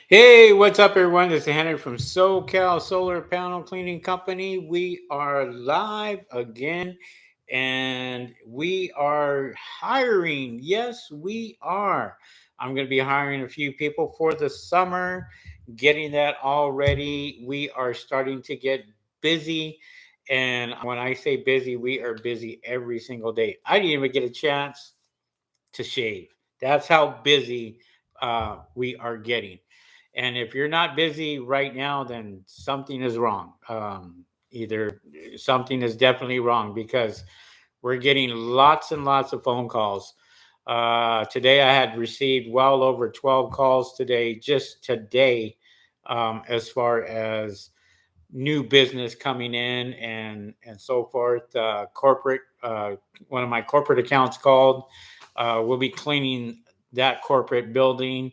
Hey, what's up, everyone? This is Henry from SoCal Solar Panel Cleaning Company. We are live again and we are hiring. Yes, we are. I'm going to be hiring a few people for the summer, getting that all ready. We are starting to get busy. And when I say busy, we are busy every single day. I didn't even get a chance to shave. That's how busy we are getting. And if you're not busy right now, then something is wrong. Either something is definitely wrong because we're getting lots and lots of phone calls. Today, I had received well over 12 calls today, just today, as far as new business coming in and so forth. Corporate, one of my corporate accounts called. We'll be cleaning that corporate building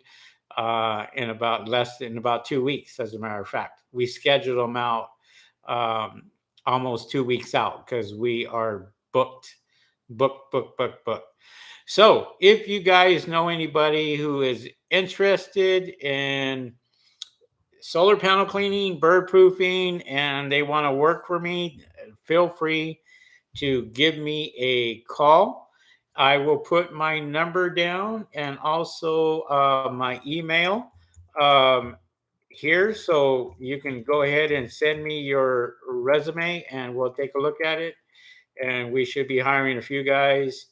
in about 2 weeks. As a matter of fact, we scheduled them out um, almost 2 weeks out because we are booked. So, if you guys know anybody who is interested in solar panel cleaning, bird proofing, and they want to work for me, feel free to give me a call. I will put my number down and also my email um, here so you can go ahead and send me your resume and we'll take a look at it. And we should be hiring a few guys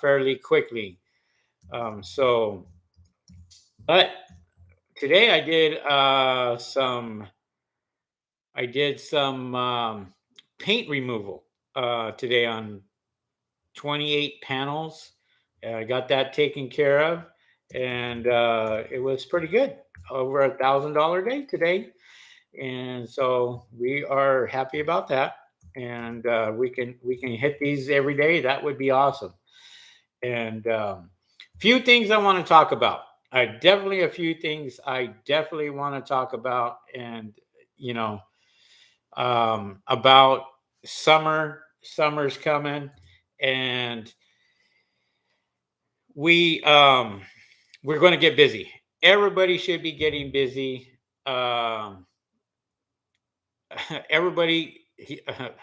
fairly quickly. So, but today I did some paint removal today on 28 panels. I got that taken care of, and it was pretty good. Over $1,000 day today, and so we are happy about that. And we can hit these every day. That would be awesome. And few things I want to talk about. I definitely a few things I definitely want to talk about, and you know about summer. Summer's coming, and we um, we're going to get busy. Everybody should be getting busy. Um, everybody.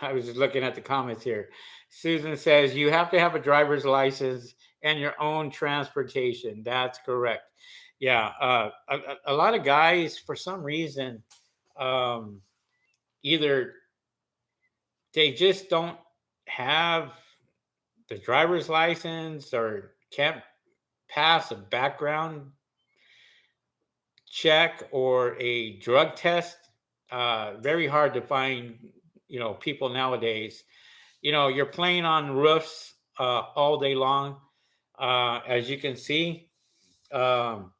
I was just looking at the comments here. Susan says you have to have a driver's license and your own transportation. That's correct. Yeah, a lot of guys for some reason um, either they just don't have the driver's license or can't pass a background check or a drug test. Very hard to find, people nowadays. You're playing on roofs all day long. As you can see, um,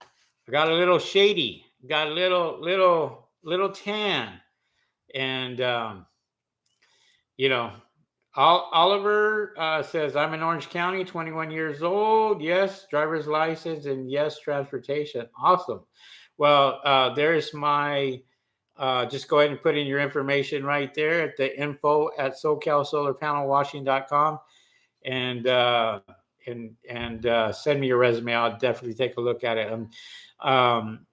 I got a little shady, got a little tan, and you know, Oliver says, I'm in Orange County, 21 years old. Yes, driver's license, and yes, transportation. Awesome. Well, there's my, just go ahead and put in your information right there at the info at SoCalSolarPanelWashing.com and, send me your resume. I'll definitely take a look at it. Um,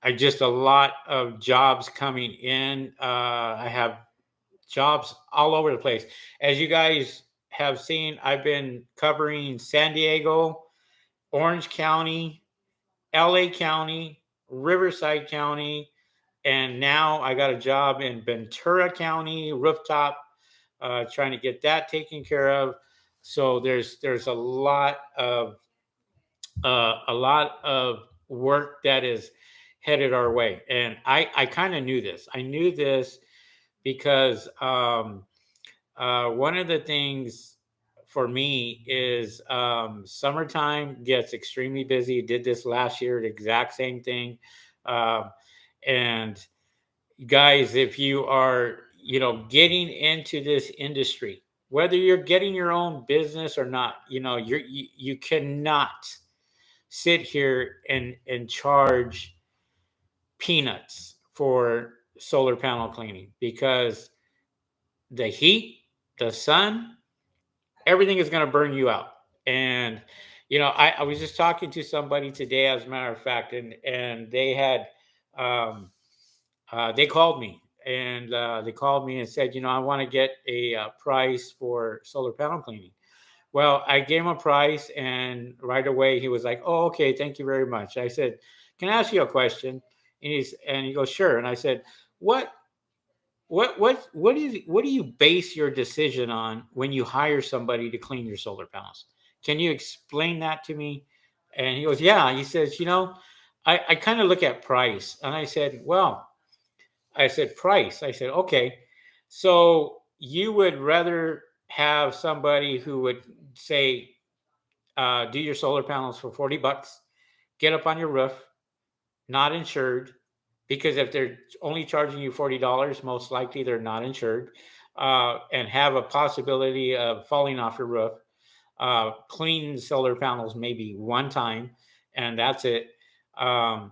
I just a lot of jobs coming in. I have jobs all over the place. As you guys have seen, I've been covering San Diego, Orange County, LA County, Riverside County, and now I got a job in Ventura County, rooftop, trying to get that taken care of. So there's a lot of work that is headed our way, and I kind of knew this. I knew this because one of the things for me is summertime gets extremely busy. Did this last year, the exact same thing. Um, and guys, if you are, getting into this industry, whether you're getting your own business or not, you cannot sit here and charge peanuts for solar panel cleaning because the heat, the sun, everything is going to burn you out. And I was just talking to somebody today, as a matter of fact, and they had um, they called me and they called me and said, I want to get a price for solar panel cleaning. Well, I gave him a price, and right away he was like, "Oh, okay, thank you very much." I said, "Can I ask you a question?" And he goes, "Sure." And I said, "What what do you base your decision on when you hire somebody to clean your solar panels? Can you explain that to me?" And he goes, "Yeah." He says, I kind of look at price." And I said, "Well," I said, "Price." I said, "Okay, so you would rather have somebody who would say, do your solar panels for 40 bucks, get up on your roof, not insured, because if they're only charging you $40, most likely they're not insured, and have a possibility of falling off your roof, clean the solar panels maybe one time, and that's it. And,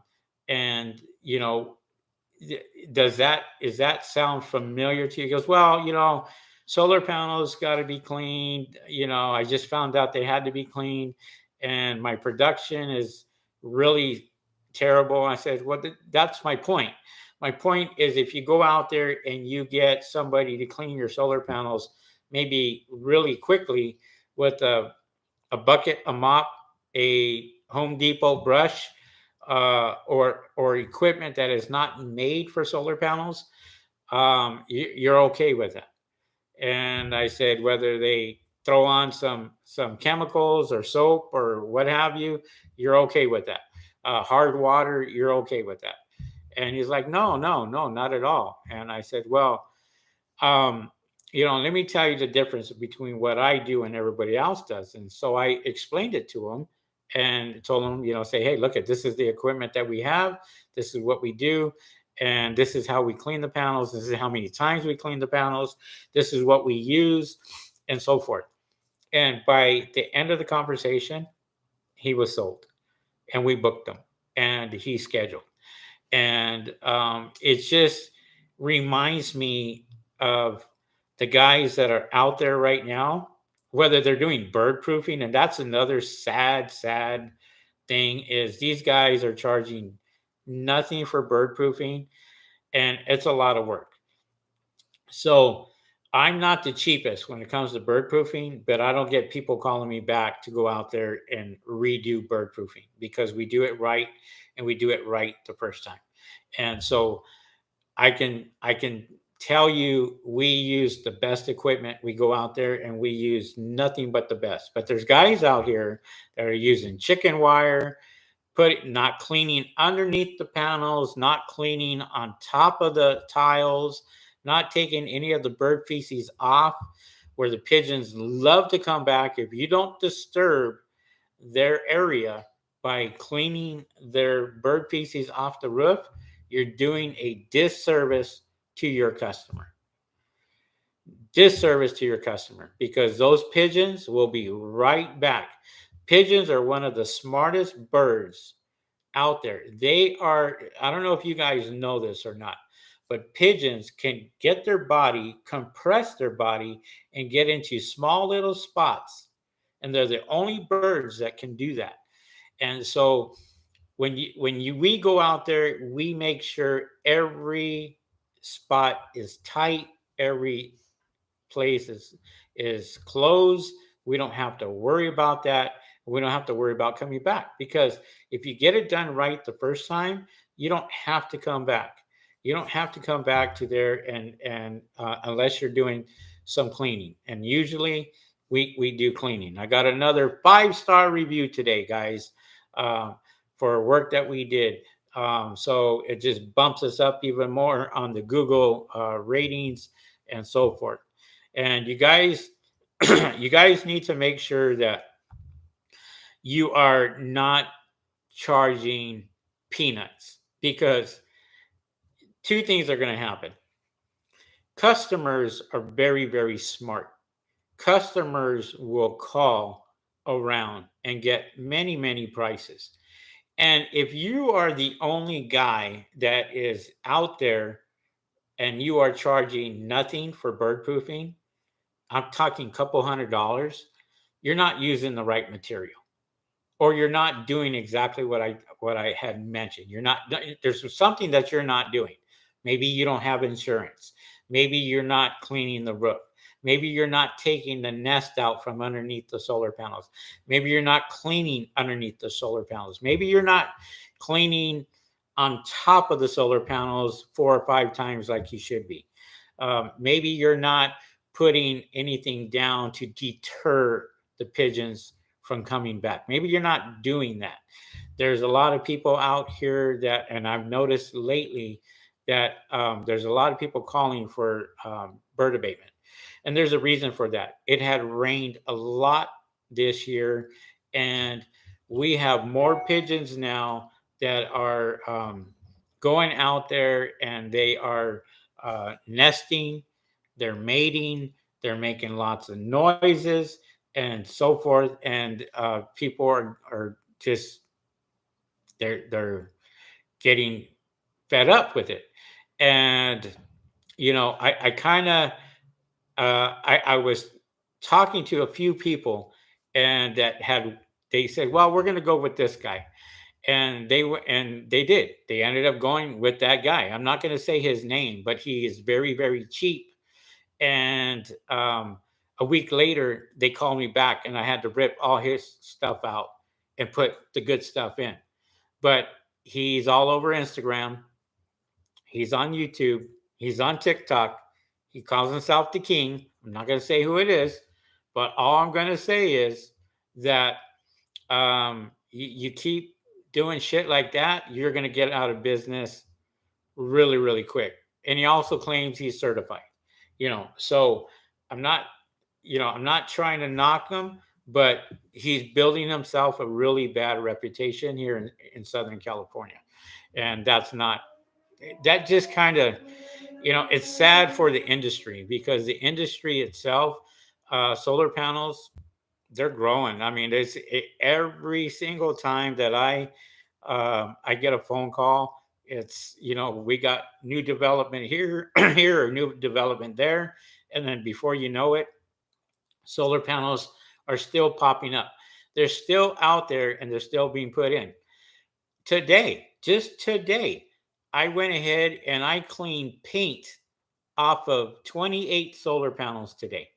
does that sound familiar to you?" He goes, "Well, solar panels got to be cleaned. I just found out they had to be cleaned, and my production is really terrible." I said, "Well, that's my point. My point is, if you go out there and you get somebody to clean your solar panels maybe really quickly with a bucket, a mop, a Home Depot brush, or equipment that is not made for solar panels, you're okay with that." And I said, whether they throw on some chemicals or soap or what have you, you're okay with that. Hard water, you're okay with that. And he's like, "No, no, no, not at all." And I said, "Well, um, let me tell you the difference between what I do and everybody else does." And so I explained it to him and told him, say, "Hey, look at this is the equipment that we have. This is what we do. And this is how we clean the panels. This is how many times we clean the panels. This is what we use," and so forth. And by the end of the conversation, he was sold, and we booked him, and he scheduled. And it just reminds me of the guys that are out there right now, whether they're doing bird proofing, and that's another sad thing, is these guys are charging nothing for bird proofing, and it's a lot of work. So I'm not the cheapest when it comes to bird proofing, but I don't get people calling me back to go out there and redo bird proofing, because we do it right, and we do it right the first time. And so I can tell you, we use the best equipment. We go out there and we use nothing but the best. But there's guys out here that are using chicken wire, not cleaning underneath the panels, not cleaning on top of the tiles, not taking any of the bird feces off, where the pigeons love to come back. If you don't disturb their area by cleaning their bird feces off the roof, you're doing a disservice to your customer. Disservice to your customer, because those pigeons will be right back. Pigeons are one of the smartest birds out there. They are, I don't know if you guys know this or not, but pigeons can get their body, compress their body, and get into small little spots. And they're the only birds that can do that. And so when we go out there, we make sure every spot is tight, every place is closed. We don't have to worry about that. We don't have to worry about coming back, because if you get it done right the first time, you don't have to come back. You don't have to come back to there, and unless you're doing some cleaning. And usually we do cleaning. I got another 5-star review today, guys, uh, for work that we did. So it just bumps us up even more on the Google ratings and so forth. And you guys, you guys need to make sure that you are not charging peanuts, because two things are going to happen. Customers are very smart. Customers will call around and get many prices. And if you are the only guy that is out there and you are charging nothing for bird proofing, I'm talking a couple $100, you're not using the right material. or you're not doing exactly what I had mentioned. You're not, there's something that you're not doing. Maybe you don't have insurance. Maybe you're not cleaning the roof. Maybe you're not taking the nest out from underneath the solar panels. Maybe you're not cleaning underneath the solar panels. Maybe you're not cleaning on top of the solar panels 4 or 5 times like you should be. Maybe you're not putting anything down to deter the pigeons from coming back. Maybe you're not doing that. There's a lot of people out here that, and I've noticed lately that there's a lot of people calling for bird abatement. And there's a reason for that. It had rained a lot this year, and we have more pigeons now that are going out there, and they are nesting, they're mating, they're making lots of noises, and so forth. And people are just, they're getting fed up with it. And I kind of I was talking to a few people, and that had, they said, well, we're going to go with this guy. And they did, they ended up going with that guy. I'm not going to say his name, but he is very, very cheap. And a week later they called me back, and I had to rip all his stuff out and put the good stuff in. But he's all over Instagram, he's on YouTube, he's on TikTok. He calls himself the king. I'm not going to say who it is, but all I'm going to say is that you keep doing shit like that, you're going to get out of business really, really quick. And he also claims he's certified. So I'm not, I'm not trying to knock him, but he's building himself a really bad reputation here in Southern California. And that's not, that just kind of, it's sad for the industry, because the industry itself, solar panels, they're growing. I mean, every single time that I get a phone call, it's, we got new development here, here, or new development there, and then before you know it, solar panels are still popping up. They're still out there, and they're still being put in. Today, just today, I went ahead and I cleaned paint off of 28 solar panels today.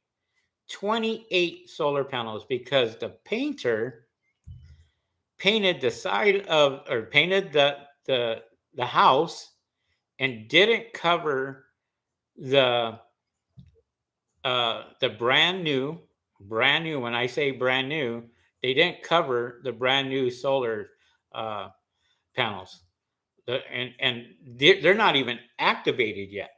28 solar panels, because the painter painted the side of, or painted the house, and didn't cover the the brand new, when I say brand new, they didn't cover the brand new solar uh, panels. And they're not even activated yet.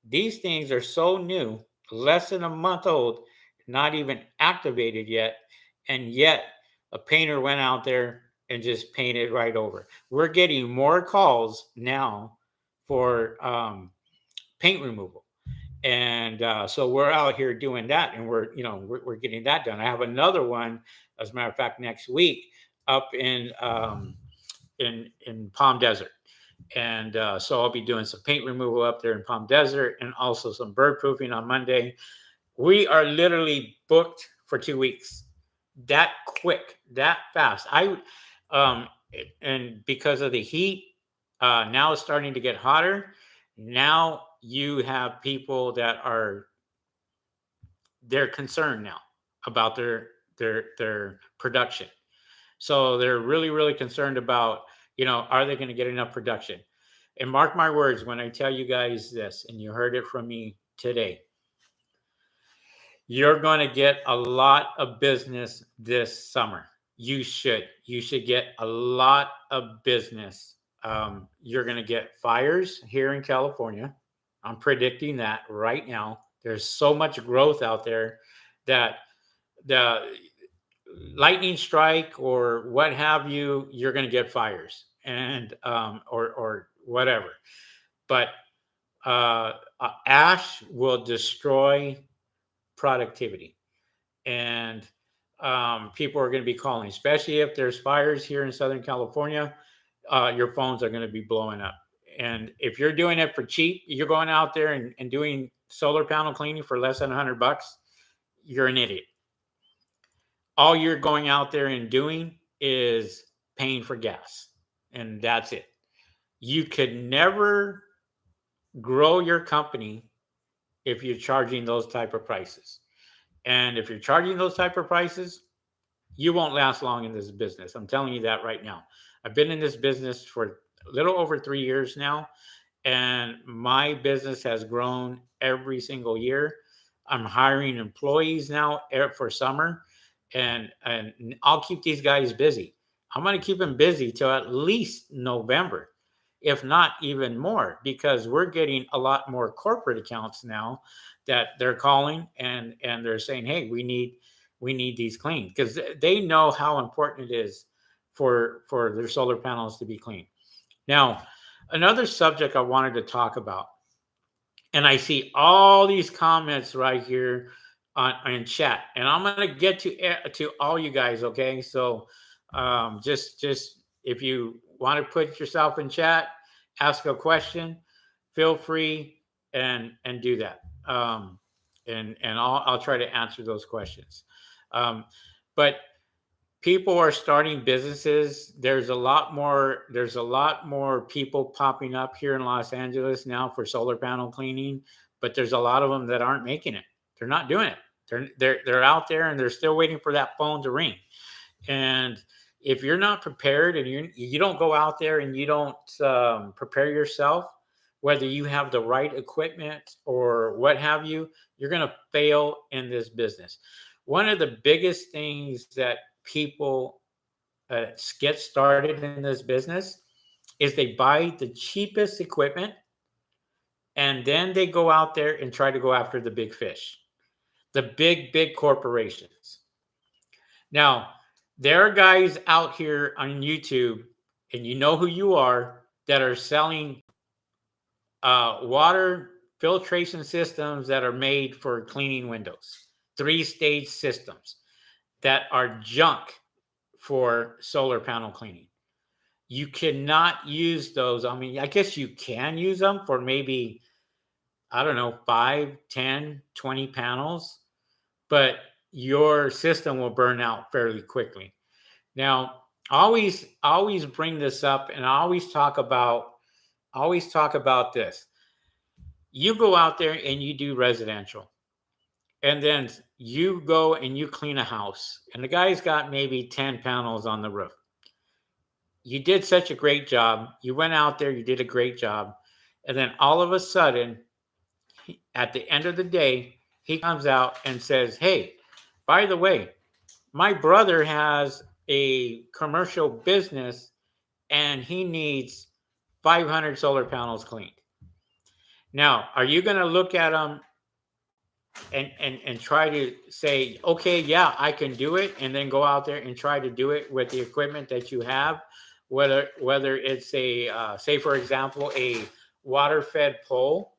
These things are so new, less than a month old, not even activated yet. And yet a painter went out there and just painted right over. We're getting more calls now for paint removal. And so we're out here doing that, and we're getting that done. I have another one, as a matter of fact, next week up in Palm Desert. And so I'll be doing some paint removal up there in Palm Desert, and also some bird proofing on Monday. We are literally booked for 2 weeks. That quick, that fast. Um, and because of the heat, now it's starting to get hotter. Now you have people that are, they're concerned now about their production. So they're really, really concerned about, are they going to get enough production? And mark my words when I tell you guys this, and you heard it from me today, you're going to get a lot of business this summer. You should get a lot of business. You're going to get fires here in California. I'm predicting that right now. There's so much growth out there that the lightning strike or what have you, you're going to get fires, and or whatever. But ash will destroy productivity, and people are going to be calling, especially if there's fires here in Southern California. Your phones are going to be blowing up. And if you're doing it for cheap, you're going out there and doing solar panel cleaning for less than $100, you're an idiot. All you're going out there and doing is paying for gas, and that's it. You could never grow your company if you're charging those type of prices. And if you're charging those type of prices, you won't last long in this business. I'm telling you that right now. I've been in this business for a little over 3 years now, and my business has grown every single year. I'm hiring employees now for summer, and I'll keep these guys busy. I'm going to keep them busy till at least November, if not even more, because we're getting a lot more corporate accounts now that they're calling and they're saying, "Hey, we need these cleaned," because they know how important it is for their solar panels to be clean. Now, another subject I wanted to talk about, and I see all these comments right here on chat, and I'm gonna get to all you guys. Okay, so just if you want to put yourself in chat, ask a question, feel free and do that. And I'll try to answer those questions. But people are starting businesses. There's a lot more people popping up here in Los Angeles now for solar panel cleaning, but there's a lot of them that aren't making it. They're not doing it. They're out there and they're still waiting for that phone to ring. And if you're not prepared and you don't go out there and you don't prepare yourself, whether you have the right equipment or what have you, you're going to fail in this business. One of the biggest things that people get started in this business is they buy the cheapest equipment and then they go out there and try to go after the big fish, the big corporations. Now, there are guys out here on YouTube, and you know who you are, that are selling water filtration systems that are made for cleaning windows, three-stage systems that are junk for solar panel cleaning. You cannot use those. I mean, I guess you can use them for maybe, I don't know, 5, 10, 20 panels, but your system will burn out fairly quickly. Now, always bring this up, and I always talk about this. You go out there and you do residential, and then you go and you clean a house, and the guy's got maybe 10 panels on the roof. You did such a great job. You went out there, you did a great job. And then all of a sudden, at the end of the day, he comes out and says, "Hey, by the way, my brother has a commercial business and he needs 500 solar panels cleaned." Now, are you going to look at him and try to say, "Okay, yeah, I can do it," and then go out there and try to do it with the equipment that you have, whether it's a say, for example, a water fed pole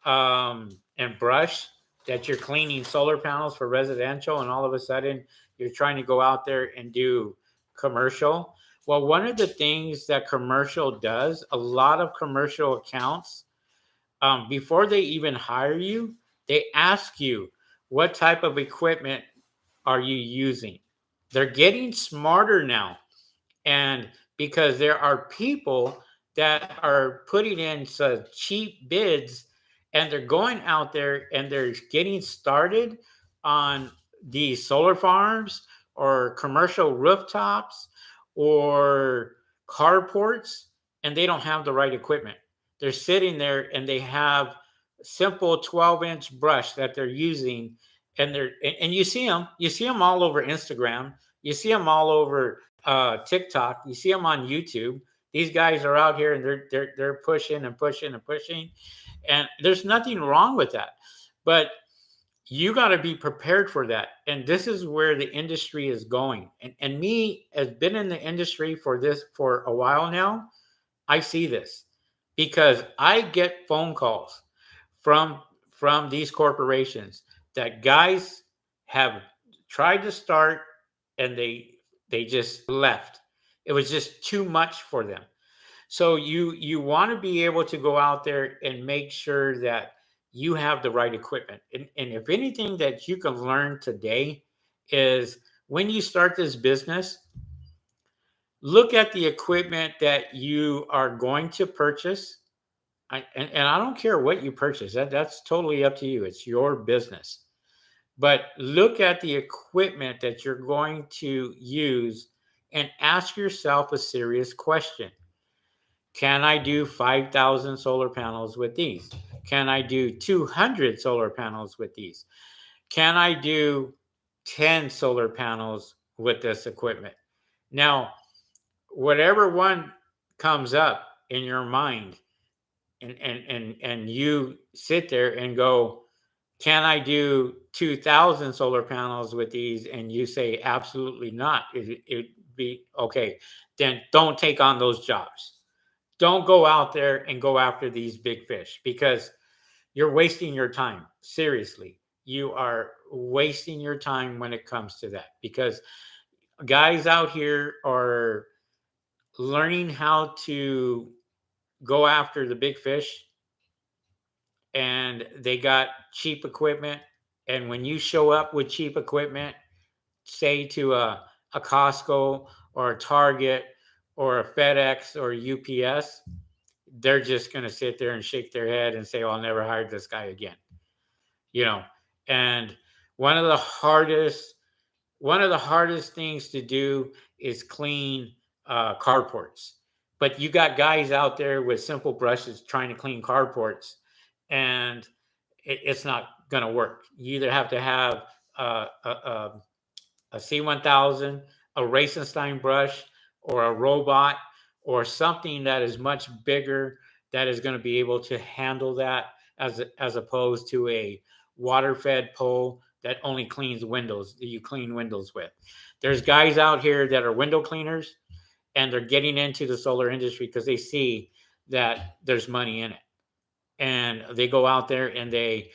and brush that you're cleaning solar panels for residential, and all of a sudden you're trying to go out there and do commercial. Well, one of the things that commercial does, a lot of commercial accounts, before they even hire you, they ask you, what type of equipment are you using? They're getting smarter now. And because there are people that are putting in such cheap bids, and they're going out there and they're getting started on these solar farms or commercial rooftops or carports, and they don't have the right equipment. They're sitting there and they have simple 12-inch brush that they're using, and you see them all over Instagram, you see them all over TikTok, you see them on YouTube. These guys are out here and they're pushing and pushing and pushing, and there's nothing wrong with that, but you got to be prepared for that. And this is where the industry is going. And me, has been in the industry for a while now. I see this because I get phone calls from these corporations that guys have tried to start, and they just left. It was just too much for them. So you want to be able to go out there and make sure that you have the right equipment. And if anything that you can learn today is, when you start this business, Look at the equipment that you are going to purchase. And I don't care what you purchase. That's totally up to you. It's your business. But look at the equipment that you're going to use and ask yourself a serious question. Can I do 5,000 solar panels with these? Can I do 200 solar panels with these? Can I do 10 solar panels with this equipment? Now, whatever one comes up in your mind, and you sit there and go, can I do 2,000 solar panels with these? And you say, absolutely not. It be okay. Then don't take on those jobs. Don't go out there and go after these big fish, because you're wasting your time. Seriously, you are wasting your time when it comes to that, because guys out here are learning how to go after the big fish, and they got cheap equipment. And when you show up with cheap equipment, say to a Costco or a Target or a FedEx or a UPS, they're just going to sit there and shake their head and say, "Oh, I'll never hire this guy again." You know, and one of the hardest one of the hardest things to do is clean carports. But you got guys out there with simple brushes trying to clean carports, and it's not going to work. You either have to have a C1000, a Racenstein brush, or a robot, or something that is much bigger, that is going to be able to handle that, as opposed to a water fed pole that only cleans windows, that you clean windows with. There's guys out here that are window cleaners, and they're getting into the solar industry because they see that there's money in it, and they go out there and they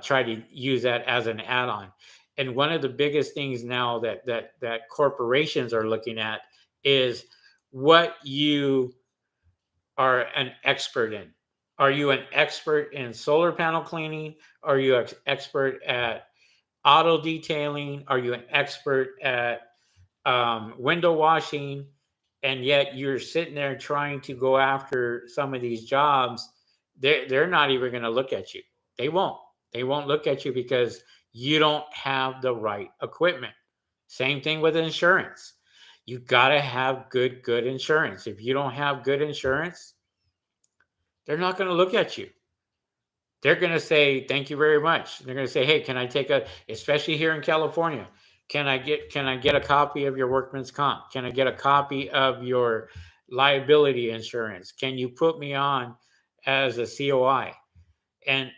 try to use that as an add-on. And one of the biggest things now that corporations are looking at is what you are an expert in. Are you an expert in solar panel cleaning? Are you an expert at auto detailing? Are you an expert at window washing? And yet you're sitting there trying to go after some of these jobs. They're not even going to look at you. They won't. They won't look at you because you don't have the right equipment. Same thing with insurance. You got to have good insurance. If you don't have good insurance, they're not going to look at you. They're going to say, thank you very much. They're going to say, hey, can I take especially here in California, can I get a copy of your workman's comp? Can I get a copy of your liability insurance? Can you put me on as a COI? And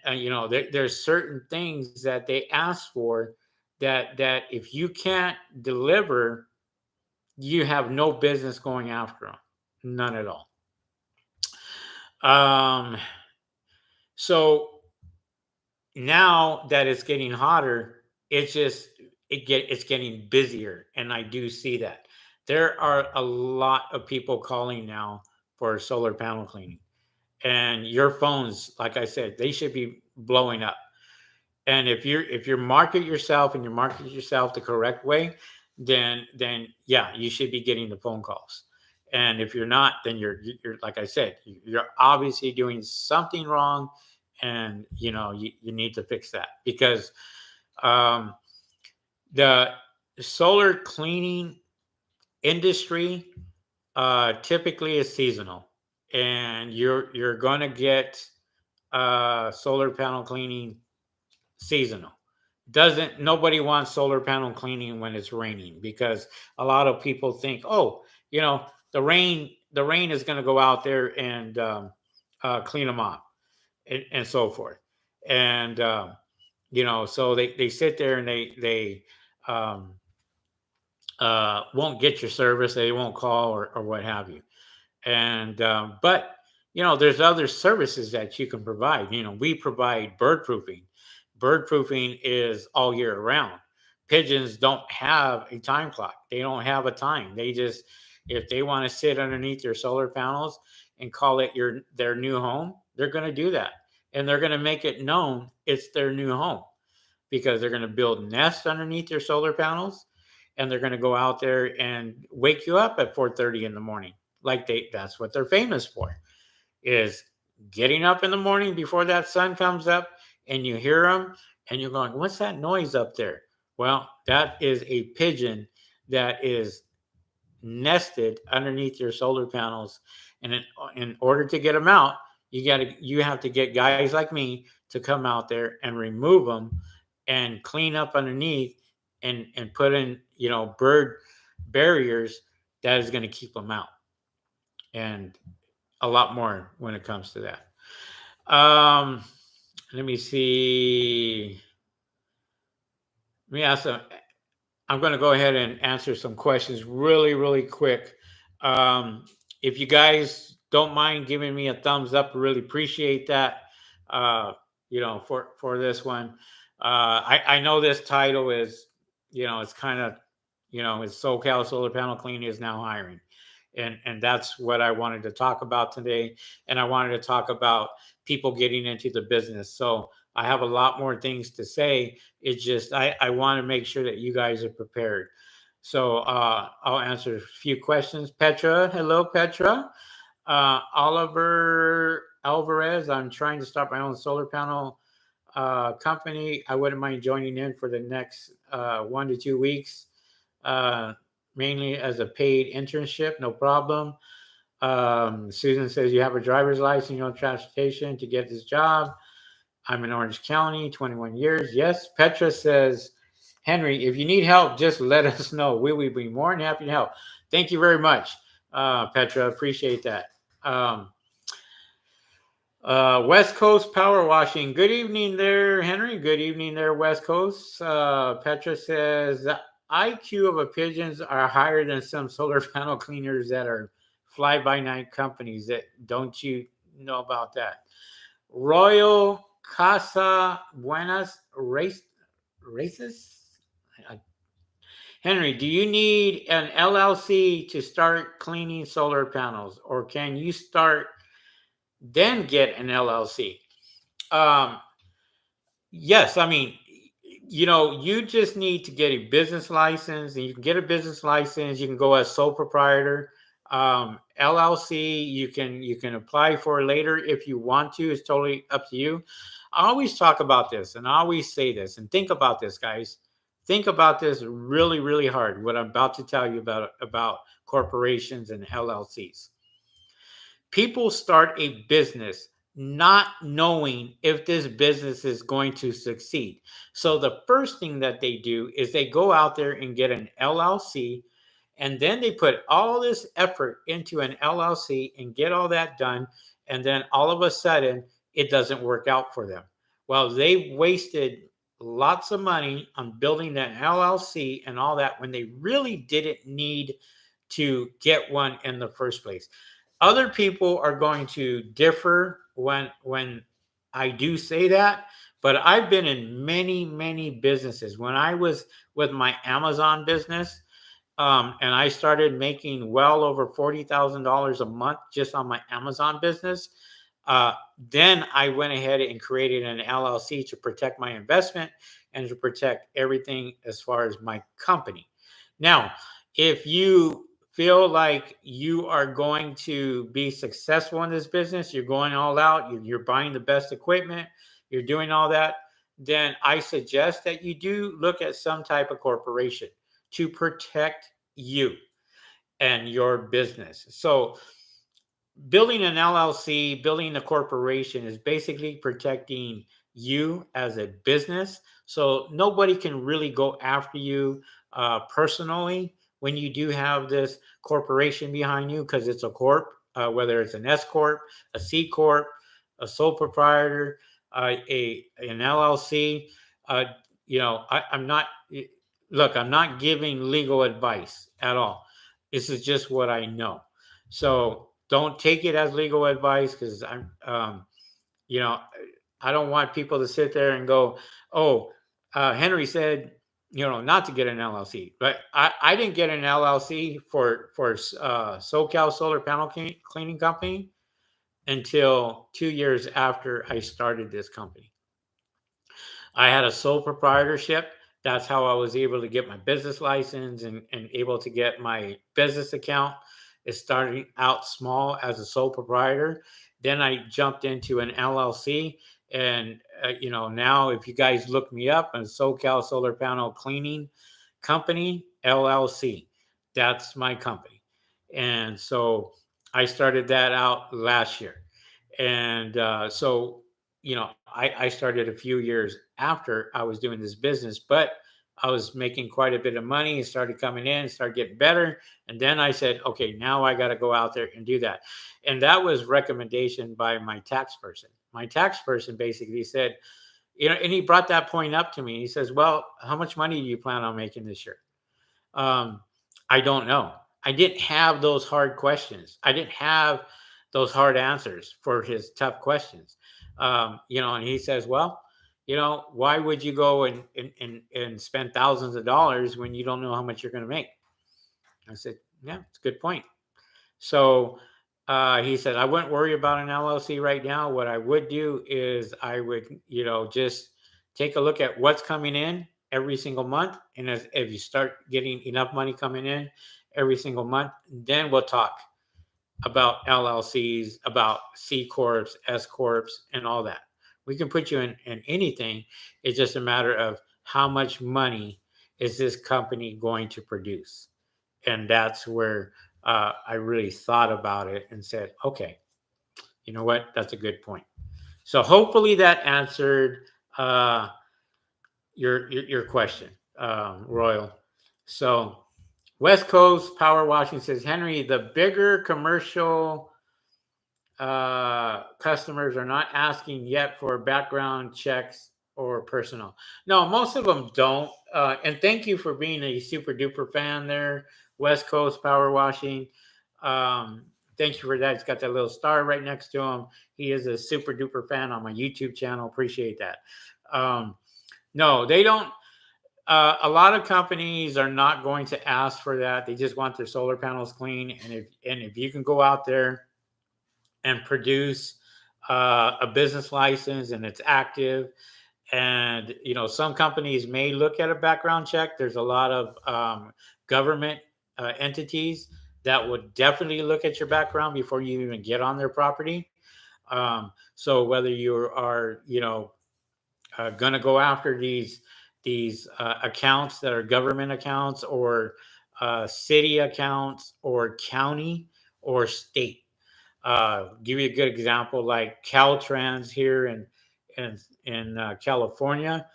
there's certain things that they ask for, that if you can't deliver, you have no business going after them. None at all. Um, so now that it's getting hotter, it's getting busier, and I do see that there are a lot of people calling now for solar panel cleaning, and your phones, like I said, they should be blowing up. And if you market yourself the correct way, then yeah, you should be getting the phone calls. And if you're not, then you're like I said, you're obviously doing something wrong, and you need to fix that, because um, the solar cleaning industry typically is seasonal, and you're going to get solar panel cleaning seasonal. Doesn't Nobody wants solar panel cleaning when it's raining, because a lot of people think, oh, the rain is going to go out there and clean them off, and so forth. And so they sit there and they um, won't get your service. They won't call, or what have you. And but there's other services that you can provide. We provide bird proofing. Bird proofing is all year round. Pigeons don't have a time clock. They don't have a time. They just, if they want to sit underneath your solar panels and call it their new home, they're going to do that. And they're going to make it known it's their new home, because they're going to build nests underneath your solar panels, and they're going to go out there and wake you up at 4:30 in the morning. Like that's what they're famous for, is getting up in the morning before that sun comes up, and you hear them and you're going, what's that noise up there? Well, that is a pigeon that is nested underneath your solar panels. And in order to get them out, you have to get guys like me to come out there and remove them and clean up underneath, and put in, bird barriers that is going to keep them out, and a lot more when it comes to that. um Let me see. Let me ask. I'm going to go ahead and answer some questions really, really quick. Um, if you guys don't mind giving me a thumbs up, I really appreciate that. Uh, for this one, I know this title is, it's kind of, it's SoCal Solar Panel Cleaning is now hiring, and that's what I wanted to talk about today. And I wanted to talk about people getting into the business. So I have a lot more things to say. It's just I want to make sure that you guys are prepared. So I'll answer a few questions. Petra, hello, Petra. Oliver Alvarez, I'm trying to start my own solar panel company. I wouldn't mind joining in for the next 1 to 2 weeks, uh, mainly as a paid internship. No problem. Susan says, you have a driver's license, transportation to get this job. I'm in Orange County, 21 years. Yes. Petra says, Henry, if you need help, just let us know. We will be more than happy to help. Thank you very much, Petra. Appreciate that. Um, West Coast Power Washing. Good evening there, Henry. Good evening there, West Coast. Petra says, the IQ of a pigeons are higher than some solar panel cleaners that are fly-by-night companies. That don't you know about that? Royal Casa Buenas Races. Henry, do you need an LLC to start cleaning solar panels, or can you start then get an LLC? Um, yes, I mean, you just need to get a business license, and you can get a business license. You can go as sole proprietor. LLC, you can apply for later if you want to. It's totally up to you. I always talk about this, and I always say this, and think about this, guys. Think about this really, really hard. What I'm about to tell you about corporations and LLCs. People start a business not knowing if this business is going to succeed. So the first thing that they do is they go out there and get an LLC, and then they put all this effort into an LLC and get all that done, and then all of a sudden it doesn't work out for them. Well, they wasted lots of money on building that LLC and all that when they really didn't need to get one in the first place. Other people are going to differ when I do say that, but I've been in many, many businesses. When I was with my Amazon business, and I started making well over $40,000 a month just on my Amazon business. Uh, then I went ahead and created an LLC to protect my investment and to protect everything as far as my company. Now, if you feel like you are going to be successful in this business, you're going all out, you're buying the best equipment, you're doing all that, then I suggest that you do look at some type of corporation to protect you and your business. So, building an LLC, building a corporation is basically protecting you as a business. So, nobody can really go after you personally when you do have this corporation behind you, because it's a corp, whether it's an S corp, a C corp, a sole proprietor, an LLC. Uh, I'm not. Look, I'm not giving legal advice at all. This is just what I know. So don't take it as legal advice, because you know, I don't want people to sit there and go, "Oh, Henry said, not to get an LLC." But I didn't get an LLC for SoCal Solar Panel Cleaning Company until 2 years after I started this company. I had a sole proprietorship, That's how I was able to get my business license and able to get my business account. It started out small as a sole proprietor. Then I jumped into an LLC. And, now if you guys look me up on SoCal Solar Panel Cleaning Company, LLC, that's my company. And so I started that out last year. And I started a few years after I was doing this business, but I was making quite a bit of money. It started coming in, started getting better. And then I said, okay, now I got to go out there and do that. And that was recommendation by my tax person. My tax person basically said, and he brought that point up to me. He says, well, how much money do you plan on making this year? Um, I don't know. I didn't have those hard questions. I didn't have those hard answers for his tough questions. And he says, well, why would you go and spend thousands of dollars when you don't know how much you're going to make? I said, yeah, it's a good point. So he said, I wouldn't worry about an LLC right now. What I would do is I would, just take a look at what's coming in every single month. And if you start getting enough money coming in every single month, then we'll talk about LLCs, about C Corps, S Corps, and all that. We can put you in anything. It's just a matter of how much money is this company going to produce. And that's where I really thought about it and said, okay, you know what? That's a good point. So hopefully that answered uh, your question, Royal. So West Coast Power Washing says, Henry, the bigger commercial customers are not asking yet for background checks or personal. No, most of them don't. And thank you for being a super duper fan there, West Coast Power Washing. Thank you for that. It's got that little star right next to him. He is a super duper fan on my YouTube channel. Appreciate that. No, they don't. A lot of companies are not going to ask for that. They just want their solar panels clean. And if you can go out there and produce a business license and it's active, and some companies may look at a background check. There's a lot of government entities that would definitely look at your background before you even get on their property. So whether you are going to go after these accounts that are government accounts, or city accounts, or county, or state. Give you a good example, like Caltrans here in California.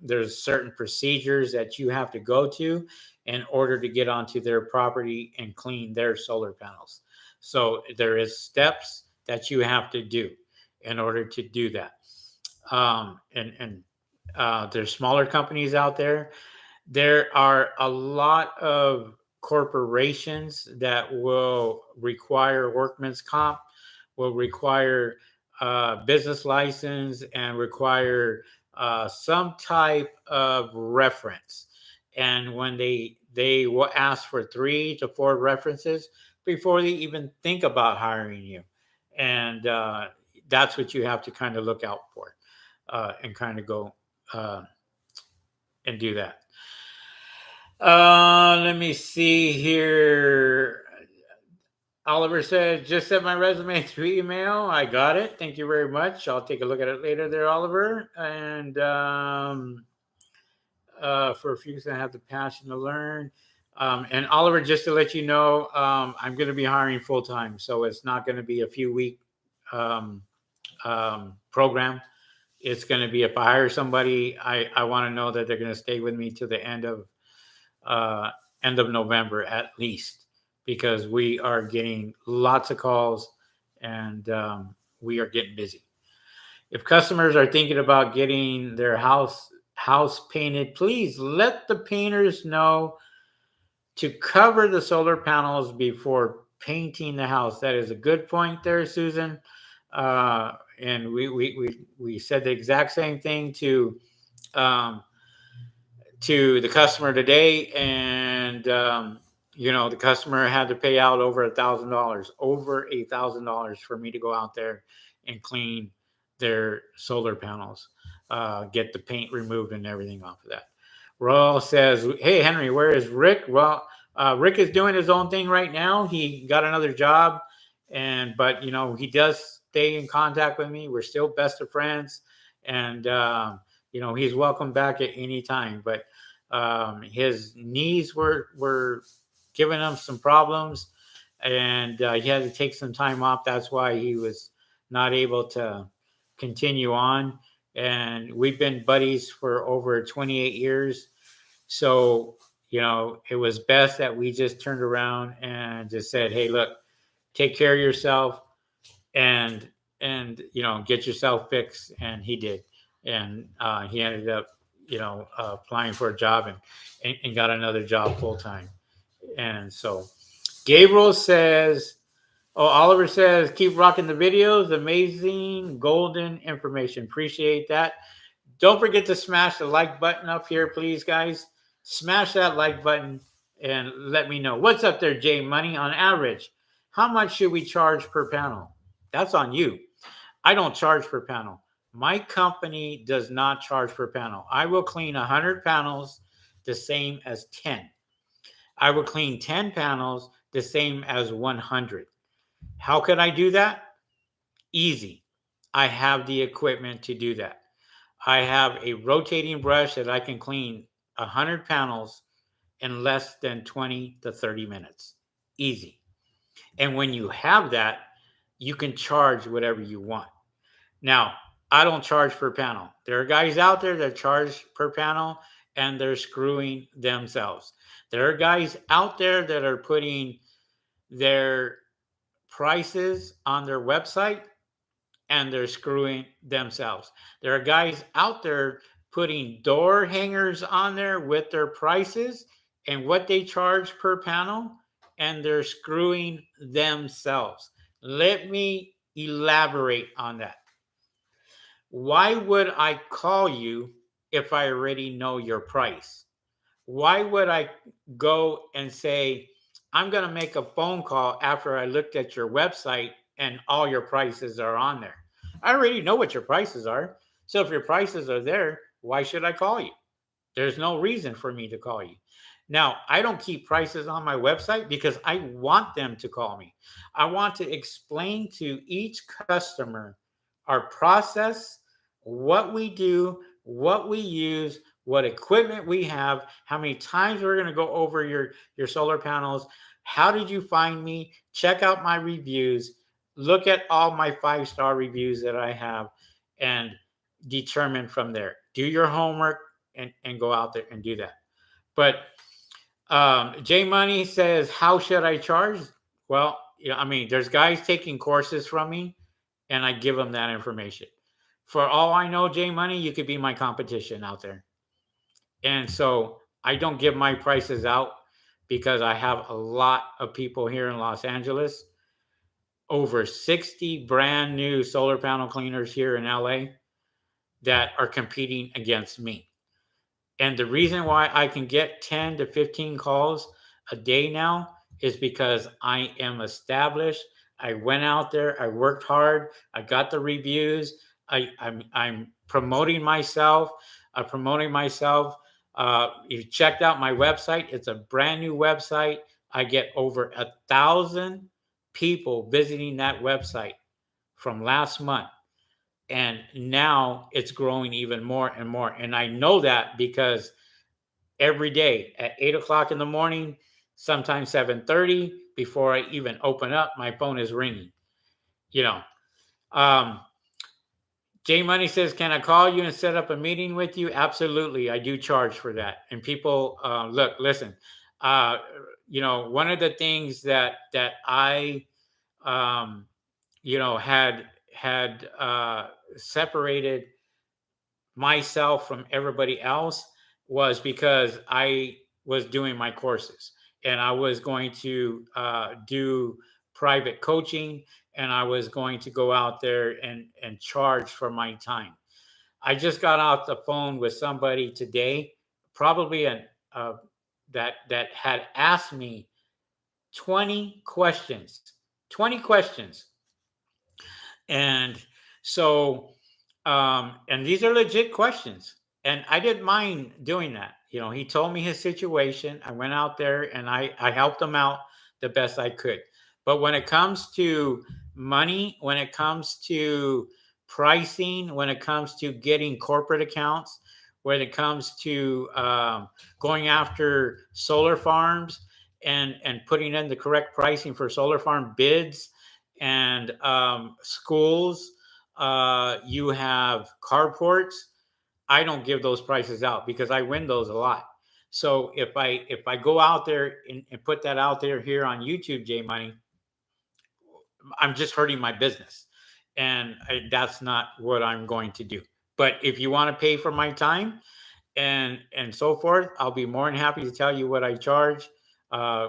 There's certain procedures that you have to go to in order to get onto their property and clean their solar panels. So there is steps that you have to do in order to do that. And there's smaller companies out there. There are a lot of corporations that will require workman's comp, will require business license, and require some type of reference. And when they will ask for 3 to 4 references before they even think about hiring you, and that's what you have to kind of look out for, and kind of go uh, and do that. Let me see here. Oliver said, just sent my resume through email. I got it. Thank you very much. I'll take a look at it later there, Oliver. And for a few things, I have the passion to learn. And Oliver, just to let you know, I'm going to be hiring full time. So it's not going to be a few week um, program. It's going to be, if I hire somebody, I want to know that they're going to stay with me to the uh, end of November at least, because we are getting lots of calls, and we are getting busy. If customers are thinking about getting their house painted, please let the painters know to cover the solar panels before painting the house. That is a good point there, Susan. And we said the exact same thing um, to the customer today, and the customer had to pay out over $1,000 for me to go out there and clean their solar panels, get the paint removed and everything off of that. Royal says, "Hey Henry, where is Rick?" Well, Rick is doing his own thing right now. He got another job, and but he does stay in contact with me. We're still best of friends, and he's welcome back at any time. But his knees were giving him some problems, and he had to take some time off. That's why he was not able to continue on. And we've been buddies for over 28 years. So, it was best that we just turned around and just said, "Hey, look, take care of yourself and get yourself fixed." And he did. And he ended up, applying for a job and got another job full time. And so Gabriel says, oh, Oliver says, keep rocking the videos. Amazing golden information. Appreciate that. Don't forget to smash the like button up here, please, guys. Smash that like button and let me know. What's up there, Jay Money? On average, how much should we charge per panel? That's on you. I don't charge per panel. My company does not charge per panel. I will clean 100 panels the same as 10. I will clean 10 panels the same as 100. How can I do that? Easy. I have the equipment to do that. I have a rotating brush that I can clean 100 panels in less than 20 to 30 minutes. Easy. And when you have that, you can charge whatever you want. Now, I don't charge per panel. There are guys out there that charge per panel and they're screwing themselves. There are guys out there that are putting their prices on their website and they're screwing themselves. There are guys out there putting door hangers on there with their prices and what they charge per panel, and they're screwing themselves. Let me elaborate on that. Why would I call you if I already know your price? Why would I go and say, I'm going to make a phone call after I looked at your website and all your prices are on there? I already know what your prices are. So if your prices are there, why should I call you? There's no reason for me to call you. Now, I don't keep prices on my website because I want them to call me. I want to explain to each customer our process, what we do, what we use, what equipment we have, how many times we're going to go over your solar panels. How did you find me? Check out my reviews. Look at all my 5-star reviews that I have and determine from there. Do your homework and go out there and do that. But J Money says, how should I charge? Well, I mean, there's guys taking courses from me and I give them that information. For all I know, J Money, you could be my competition out there. And so I don't give my prices out because I have a lot of people here in Los Angeles, over 60 brand new solar panel cleaners here in LA that are competing against me. And the reason why I can get 10 to 15 calls a day now is because I am established. I went out there, I worked hard, I got the reviews, I'm promoting myself, you checked out my website, it's a brand new website. I get over 1,000 people visiting that website from last month. And now it's growing even more and more. And I know that because every day at 8 o'clock in the morning, sometimes 7:30, before I even open up, my phone is ringing. You know, um, Jay Money says, "Can I call you and set up a meeting with you?" Absolutely, I do charge for that. And people, listen. Uh, one of the things that I, um, had separated myself from everybody else was because I was doing my courses and I was going to do private coaching and I was going to go out there and charge for my time. I just got off the phone with somebody today, probably that had asked me 20 questions, 20 questions. And so, and these are legit questions. And I didn't mind doing that. He told me his situation. I went out there and I helped him out the best I could. But when it comes to money, when it comes to pricing, when it comes to getting corporate accounts, when it comes to going after solar farms and putting in the correct pricing for solar farm bids and schools, you have carports. I don't give those prices out because I win those a lot. So if I go out there and put that out there here on YouTube, J Money, I'm just hurting my business, and that's not what I'm going to do. But if you want to pay for my time, and so forth, I'll be more than happy to tell you what I charge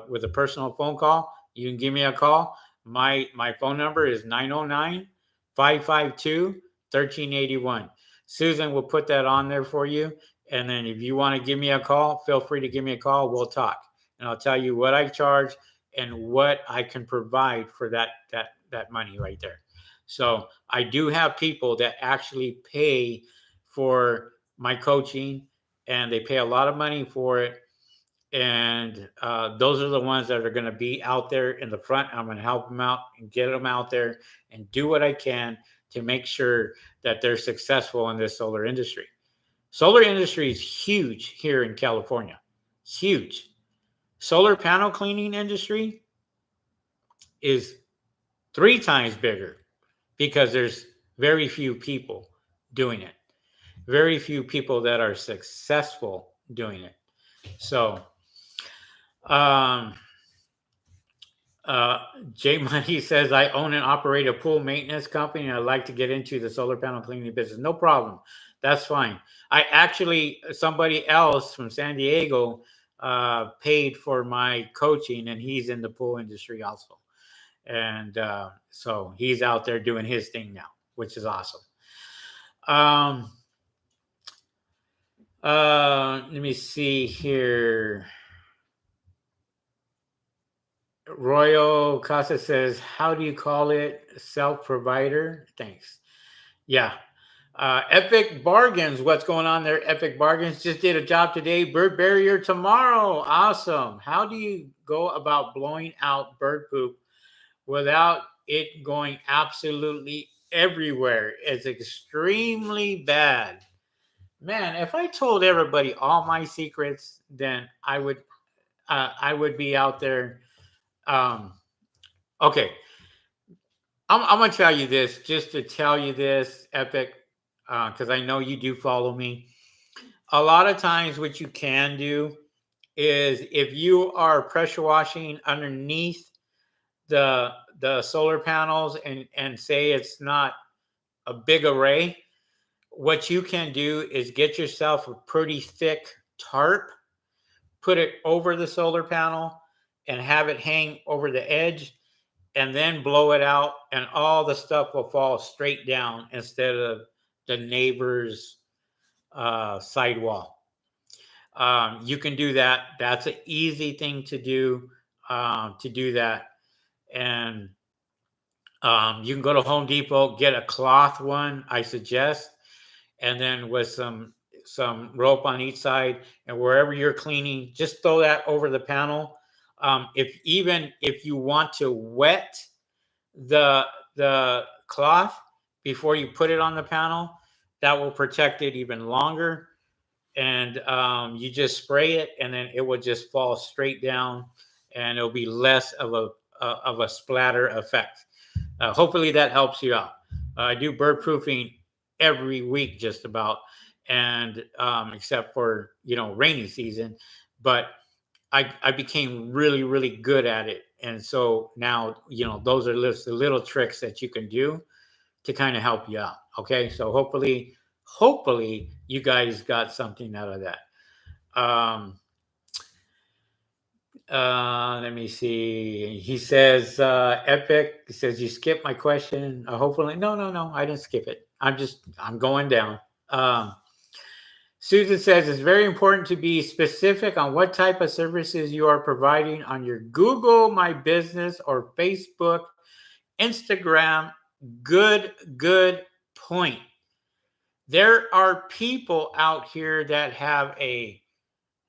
with a personal phone call. You can give me a call. My phone number is 909-552-1381. Susan will put that on there for you. And then if you want to give me a call, feel free to give me a call. We'll talk. And I'll tell you what I charge and what I can provide for that money right there. So I do have people that actually pay for my coaching, and they pay a lot of money for it. And those are the ones that are going to be out there in the front. I'm going to help them out and get them out there and do what I can to make sure that they're successful in this solar industry. Solar industry is huge here in California. Huge. Solar panel cleaning industry is 3 times bigger because there's very few people doing it. Very few people that are successful doing it. So, um, uh, Jay Money says, I own and operate a pool maintenance company and I'd like to get into the solar panel cleaning business. No problem. That's fine. I actually, somebody else from San Diego paid for my coaching, and he's in the pool industry also. And so he's out there doing his thing now, which is awesome. Let me see here. Royal Casa says, how do you call it? Self-provider? Thanks. Yeah. Epic Bargains. What's going on there? Epic Bargains just did a job today. Bird barrier tomorrow. Awesome. How do you go about blowing out bird poop without it going absolutely everywhere? It's extremely bad. Man, if I told everybody all my secrets, then I would be out there. Okay, I'm gonna tell you this just to tell you this, Epic, because I know you do follow me. A lot of times, what you can do is if you are pressure washing underneath the solar panels and say it's not a big array, what you can do is get yourself a pretty thick tarp, put it over the solar panel, and have it hang over the edge, and then blow it out, and all the stuff will fall straight down instead of the neighbor's sidewall. You can do that. That's an easy thing to do. To do that, and you can go to Home Depot, get a cloth one, I suggest, and then with some rope on each side, and wherever you're cleaning, just throw that over the panel. If you want to wet the cloth before you put it on the panel, that will protect it even longer. And you just spray it, and then it will just fall straight down, and it'll be less of a splatter effect. Hopefully that helps you out. I do bird proofing every week, just about, and except for rainy season, but I became really, really good at it. And so now, those are the little tricks that you can do to kind of help you out. Okay. So hopefully you guys got something out of that. Let me see. He says, Epic says, you skipped my question. Hopefully, no, I didn't skip it. I'm going down. Susan says it's very important to be specific on what type of services you are providing on your Google My Business or Facebook, Instagram. Good point. There are people out here that have a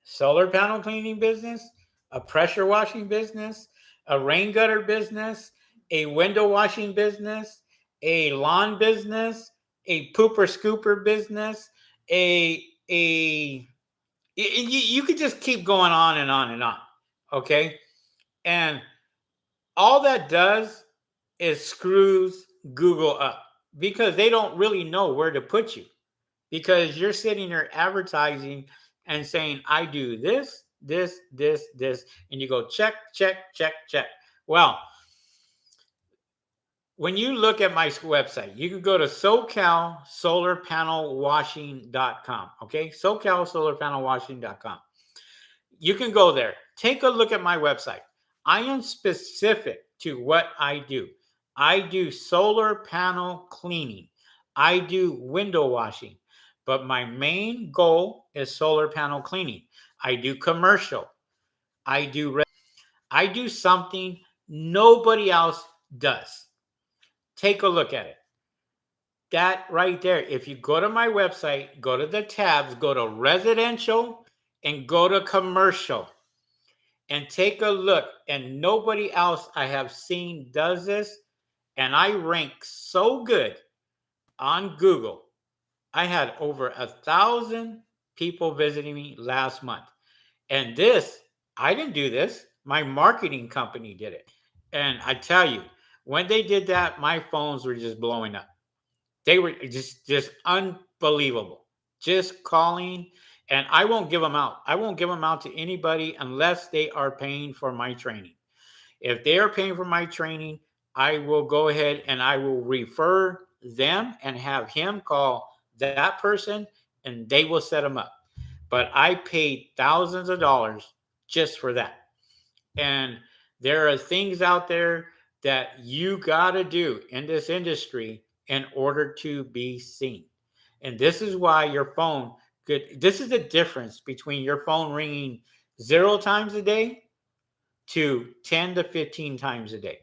solar panel cleaning business, a pressure washing business, a rain gutter business, a window washing business, a lawn business, a pooper scooper business, a you could just keep going on and on and on. Okay. And all that does is screws Google up because they don't really know where to put you because you're sitting there advertising and saying, I do this, this, and you go check, check, check, check. Well, when you look at my website, you can go to SoCalSolarPanelWashing.com. Okay, SoCalSolarPanelWashing.com. You can go there. Take a look at my website. I am specific to what I do. I do solar panel cleaning. I do window washing. But my main goal is solar panel cleaning. I do commercial. I do I do something nobody else does. Take a look at it. That right there. If you go to my website, go to the tabs, go to residential and go to commercial and take a look. And nobody else I have seen does this. And I rank so good on Google. I had over 1,000 people visiting me last month. And this, I didn't do this. My marketing company did it. And I tell you, when they did that, my phones were just blowing up. They were just unbelievable. Just calling, and I won't give them out. I won't give them out to anybody unless they are paying for my training. If they are paying for my training, I will go ahead and I will refer them and have him call that person and they will set them up. But I paid thousands of dollars just for that. And there are things out there that you got to do in this industry in order to be seen. And this is why your phone could, this is the difference between your phone ringing 0 times a day to 10 to 15 times a day.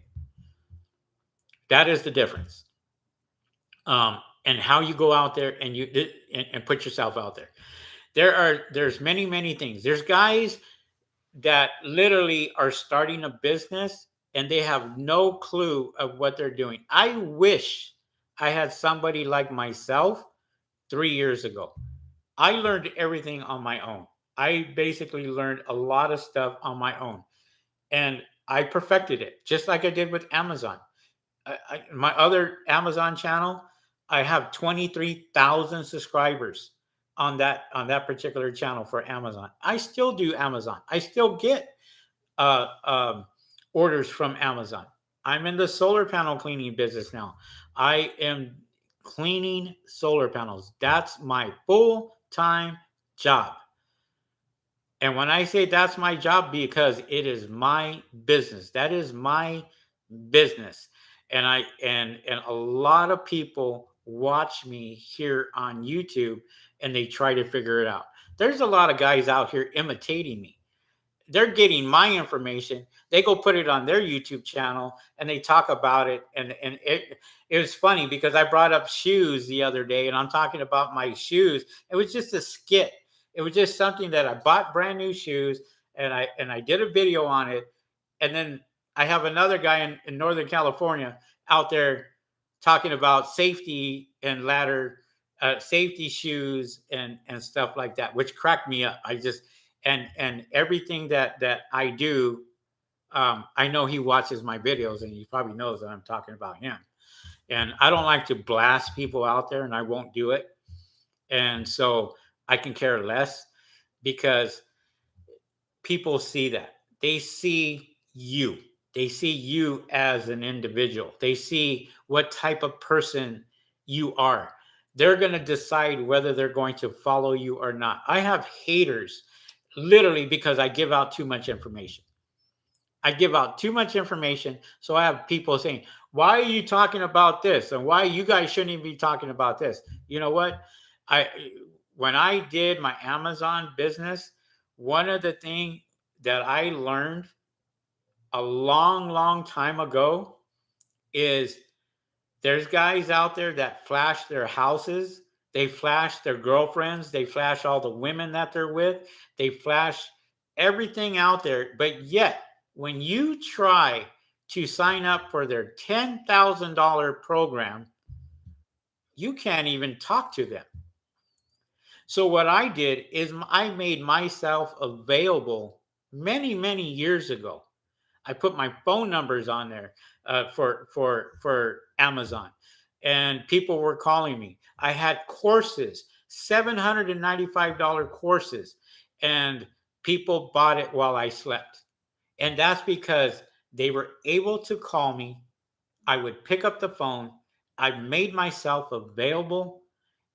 That is the difference. And how you go out there and and put yourself out there. There's many things. There's guys that literally are starting a business and they have no clue of what they're doing. I wish I had somebody like myself 3 years ago. I learned everything on my own. I basically learned a lot of stuff on my own and I perfected it just like I did with Amazon. My other Amazon channel, I have 23,000 subscribers on that particular channel for Amazon. I still do Amazon. I still get uh, um, orders from Amazon. I'm in the solar panel cleaning business now. I am cleaning solar panels. That's my full time job. And when I say that's my job, because it is my business, that is my business. And a lot of people watch me here on YouTube and they try to figure it out. There's a lot of guys out here imitating me. They're getting my information. They go put it on their YouTube channel and they talk about it. And it was funny because I brought up shoes the other day and I'm talking about my shoes. It was just a skit. It was just something that I bought brand new shoes and I did a video on it. And then I have another guy in Northern California out there talking about safety and ladder, safety shoes and stuff like that, which cracked me up. I just and everything that I do, I know he watches my videos and he probably knows that I'm talking about him. And I don't like to blast people out there, and I won't do it. And so I can care less because people see that. They see you. They see you as an individual. They see what type of person you are. They're going to decide whether they're going to follow you or not. I have haters literally because I give out too much information. I give out too much information. So I have people saying, why are you talking about this? And why you guys shouldn't even be talking about this? You know what? I when I did my Amazon business, one of the things that I learned a long time ago is there's guys out there that flash their houses They flash their girlfriends. They flash all the women that they're with. They flash everything out there. But yet, when you try to sign up for their $10,000 program, you can't even talk to them. So, what I did is I made myself available many, many years ago. I put my phone numbers on there for Amazon, and people were calling me. I had courses, $795 courses, and people bought it while I slept. And that's because they were able to call me. I would pick up the phone. I made myself available,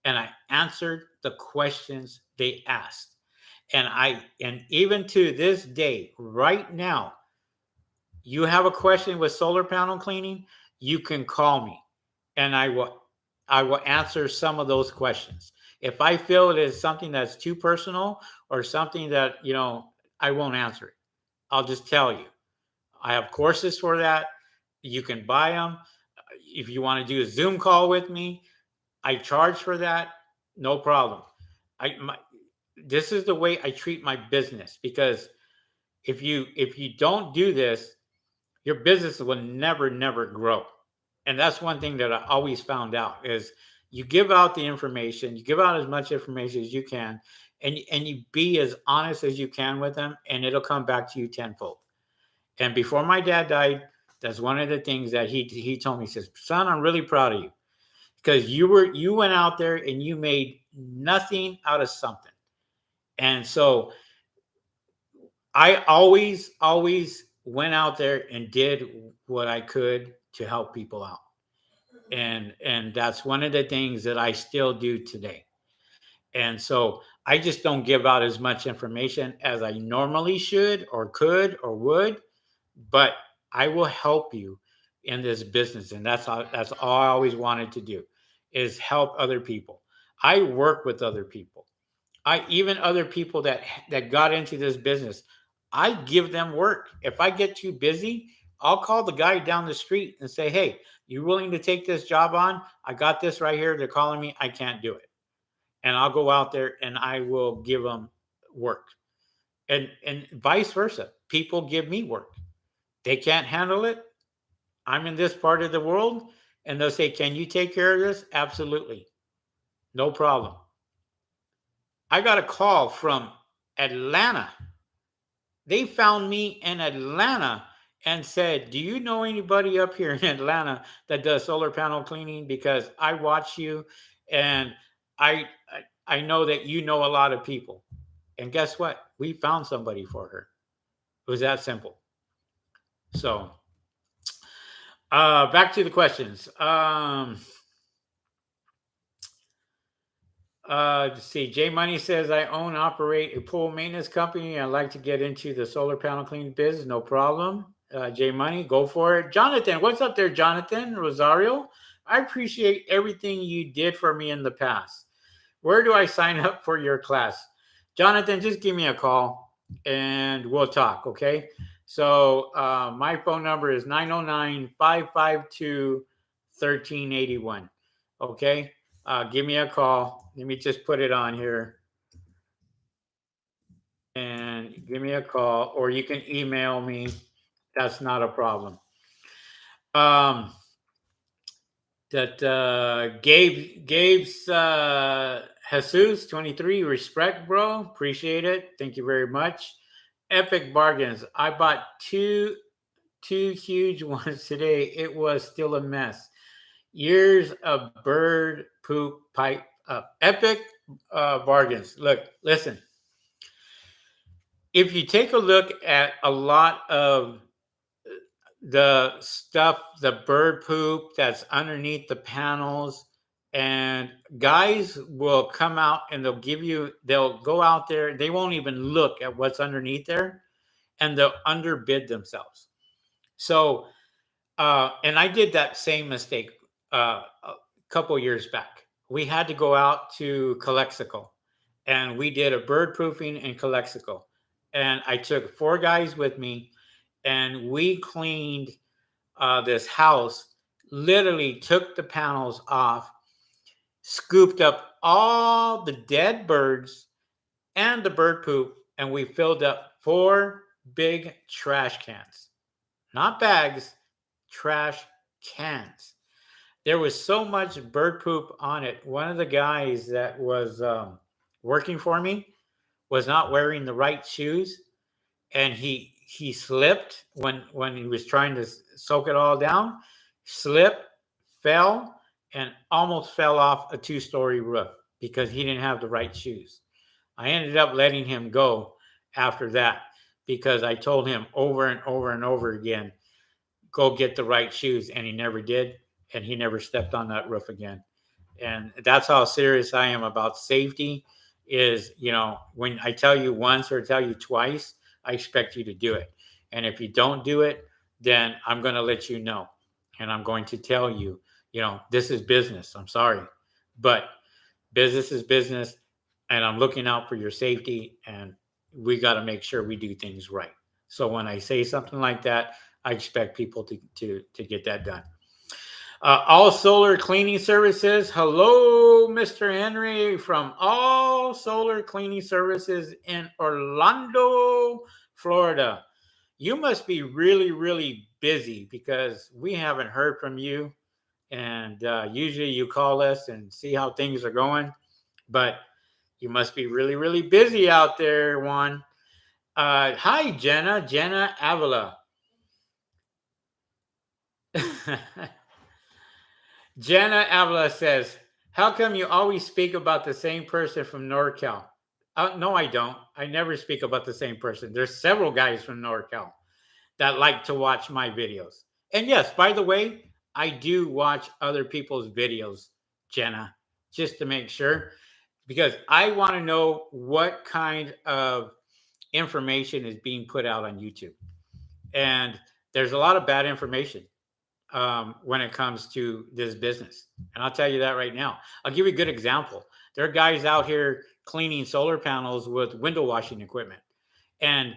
and I answered the questions they asked. And even to this day, right now, you have a question with solar panel cleaning, you can call me, and I will answer some of those questions. If I feel it is something that's too personal or something that, I won't answer it. I'll just tell you. I have courses for that. You can buy them. If you want to do a Zoom call with me, I charge for that. No problem. I my, this is the way I treat my business, because if you don't do this, your business will never grow. And that's one thing that I always found out is you give out the information, you give out as much information as you can, and you be as honest as you can with them, and it'll come back to you tenfold. And before my dad died, that's one of the things that he told me. He says, "Son, I'm really proud of you, because you went out there and you made nothing out of something." And so I always went out there and did what I could to help people out. And that's one of the things that I still do today. And so I just don't give out as much information as I normally should or could or would, but I will help you in this business. And that's all I always wanted to do, is help other people. I work with other people. I even other people that got into this business, I give them work. If I get too busy, I'll call the guy down the street and say, "Hey, you willing to take this job on? I got this right here. They're calling me. I can't do it." And I'll go out there and I will give them work. And vice versa. People give me work. They can't handle it. I'm in this part of the world, and they'll say, "Can you take care of this?" Absolutely. No problem. I got a call from Atlanta. They found me in Atlanta and said, "Do you know anybody up here in Atlanta that does solar panel cleaning? Because I watch you, and I know that you know a lot of people." And guess what? We found somebody for her. It was that simple. So, back to the questions. Let's see. J Money says, "I own and operate a pool maintenance company. I'd like to get into the solar panel cleaning business. No problem." J Money, go for it. Jonathan, what's up there, Jonathan Rosario? I appreciate everything you did for me in the past. Where do I sign up for your class? Jonathan, just give me a call and we'll talk, okay? So my phone number is 909-552-1381. Okay? Give me a call. Let me just put it on here and give me a call, or you can email me. That's not a problem. Um, that Gabe's Jesus 23, respect, bro. Appreciate it. Thank you very much. Epic bargains. I bought two huge ones today. It was still a mess. Years of bird poop pipe. Epic bargains. Look, listen. If you take a look at a lot of the stuff, the bird poop that's underneath the panels, and guys will come out and they'll go out there, they won't even look at what's underneath there, and they'll underbid themselves. So, and I did that same mistake a couple years back. We had to go out to Calexico, and we did a bird proofing in Calexico, and I took 4 guys with me, and we cleaned this house. Literally took the panels off, scooped up all the dead birds and the bird poop, and we filled up 4 big trash cans. Not bags, trash cans. There was so much bird poop on it. One of the guys that was working for me was not wearing the right shoes, and he slipped when he was trying to soak it all down. Slipped, fell, and almost fell off a 2-story roof because he didn't have the right shoes. I ended up letting him go after that because I told him over and over and over again, go get the right shoes, and he never did, and he never stepped on that roof again. And that's how serious I am about safety. Is, when I tell you once or tell you twice, I expect you to do it. And if you don't do it, then I'm going to let you know, and I'm going to tell you, this is business. I'm sorry, but business is business, and I'm looking out for your safety, and we got to make sure we do things right. So when I say something like that, I expect people to get that done. All Solar Cleaning Services. Hello, Mr. Henry from All Solar Cleaning Services in Orlando, Florida. You must be really, really busy because we haven't heard from you. And usually you call us and see how things are going. But you must be really, really busy out there, Juan. Hi, Jenna Avila. Jenna Avila says, how come you always speak about the same person from NorCal? No, I don't. I never speak about the same person. There's several guys from NorCal that like to watch my videos. And yes, by the way, I do watch other people's videos, Jenna, just to make sure, because I want to know what kind of information is being put out on YouTube. And there's a lot of bad information when it comes to this business. And I'll tell you that right now. I'll give you a good example. There are guys out here cleaning solar panels with window washing equipment. And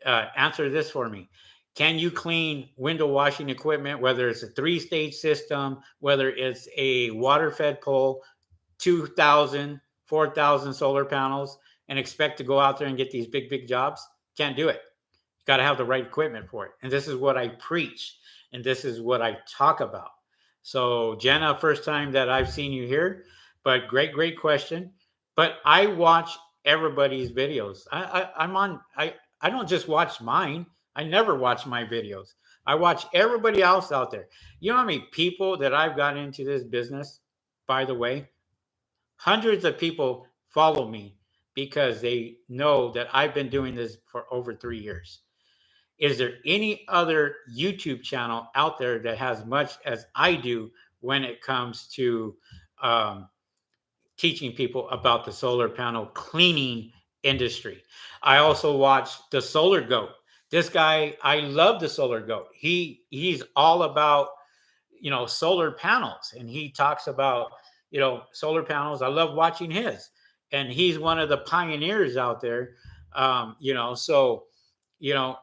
answer this for me. Can you clean window washing equipment, whether it's a 3-stage system, whether it's a water fed pole, 2,000, 4,000 solar panels, and expect to go out there and get these big, big jobs? Can't do it. You got to have the right equipment for it. And this is what I preach, and this is what I talk about. So, Jenna, first time that I've seen you here, but great question. But I watch everybody's videos. I don't just watch mine. I never watch my videos. I watch everybody else out there. You know how many people that I've gotten into this business, by the way? Hundreds of people follow me because they know that I've been doing this for over 3 years. Is there any other YouTube channel out there that has much as I do when it comes to um, teaching people about the solar panel cleaning industry? I also watch the Solar Goat. This guy, I love the Solar Goat. He's all about solar panels, and he talks about solar panels. I love watching his, and he's one of the pioneers out there. So you know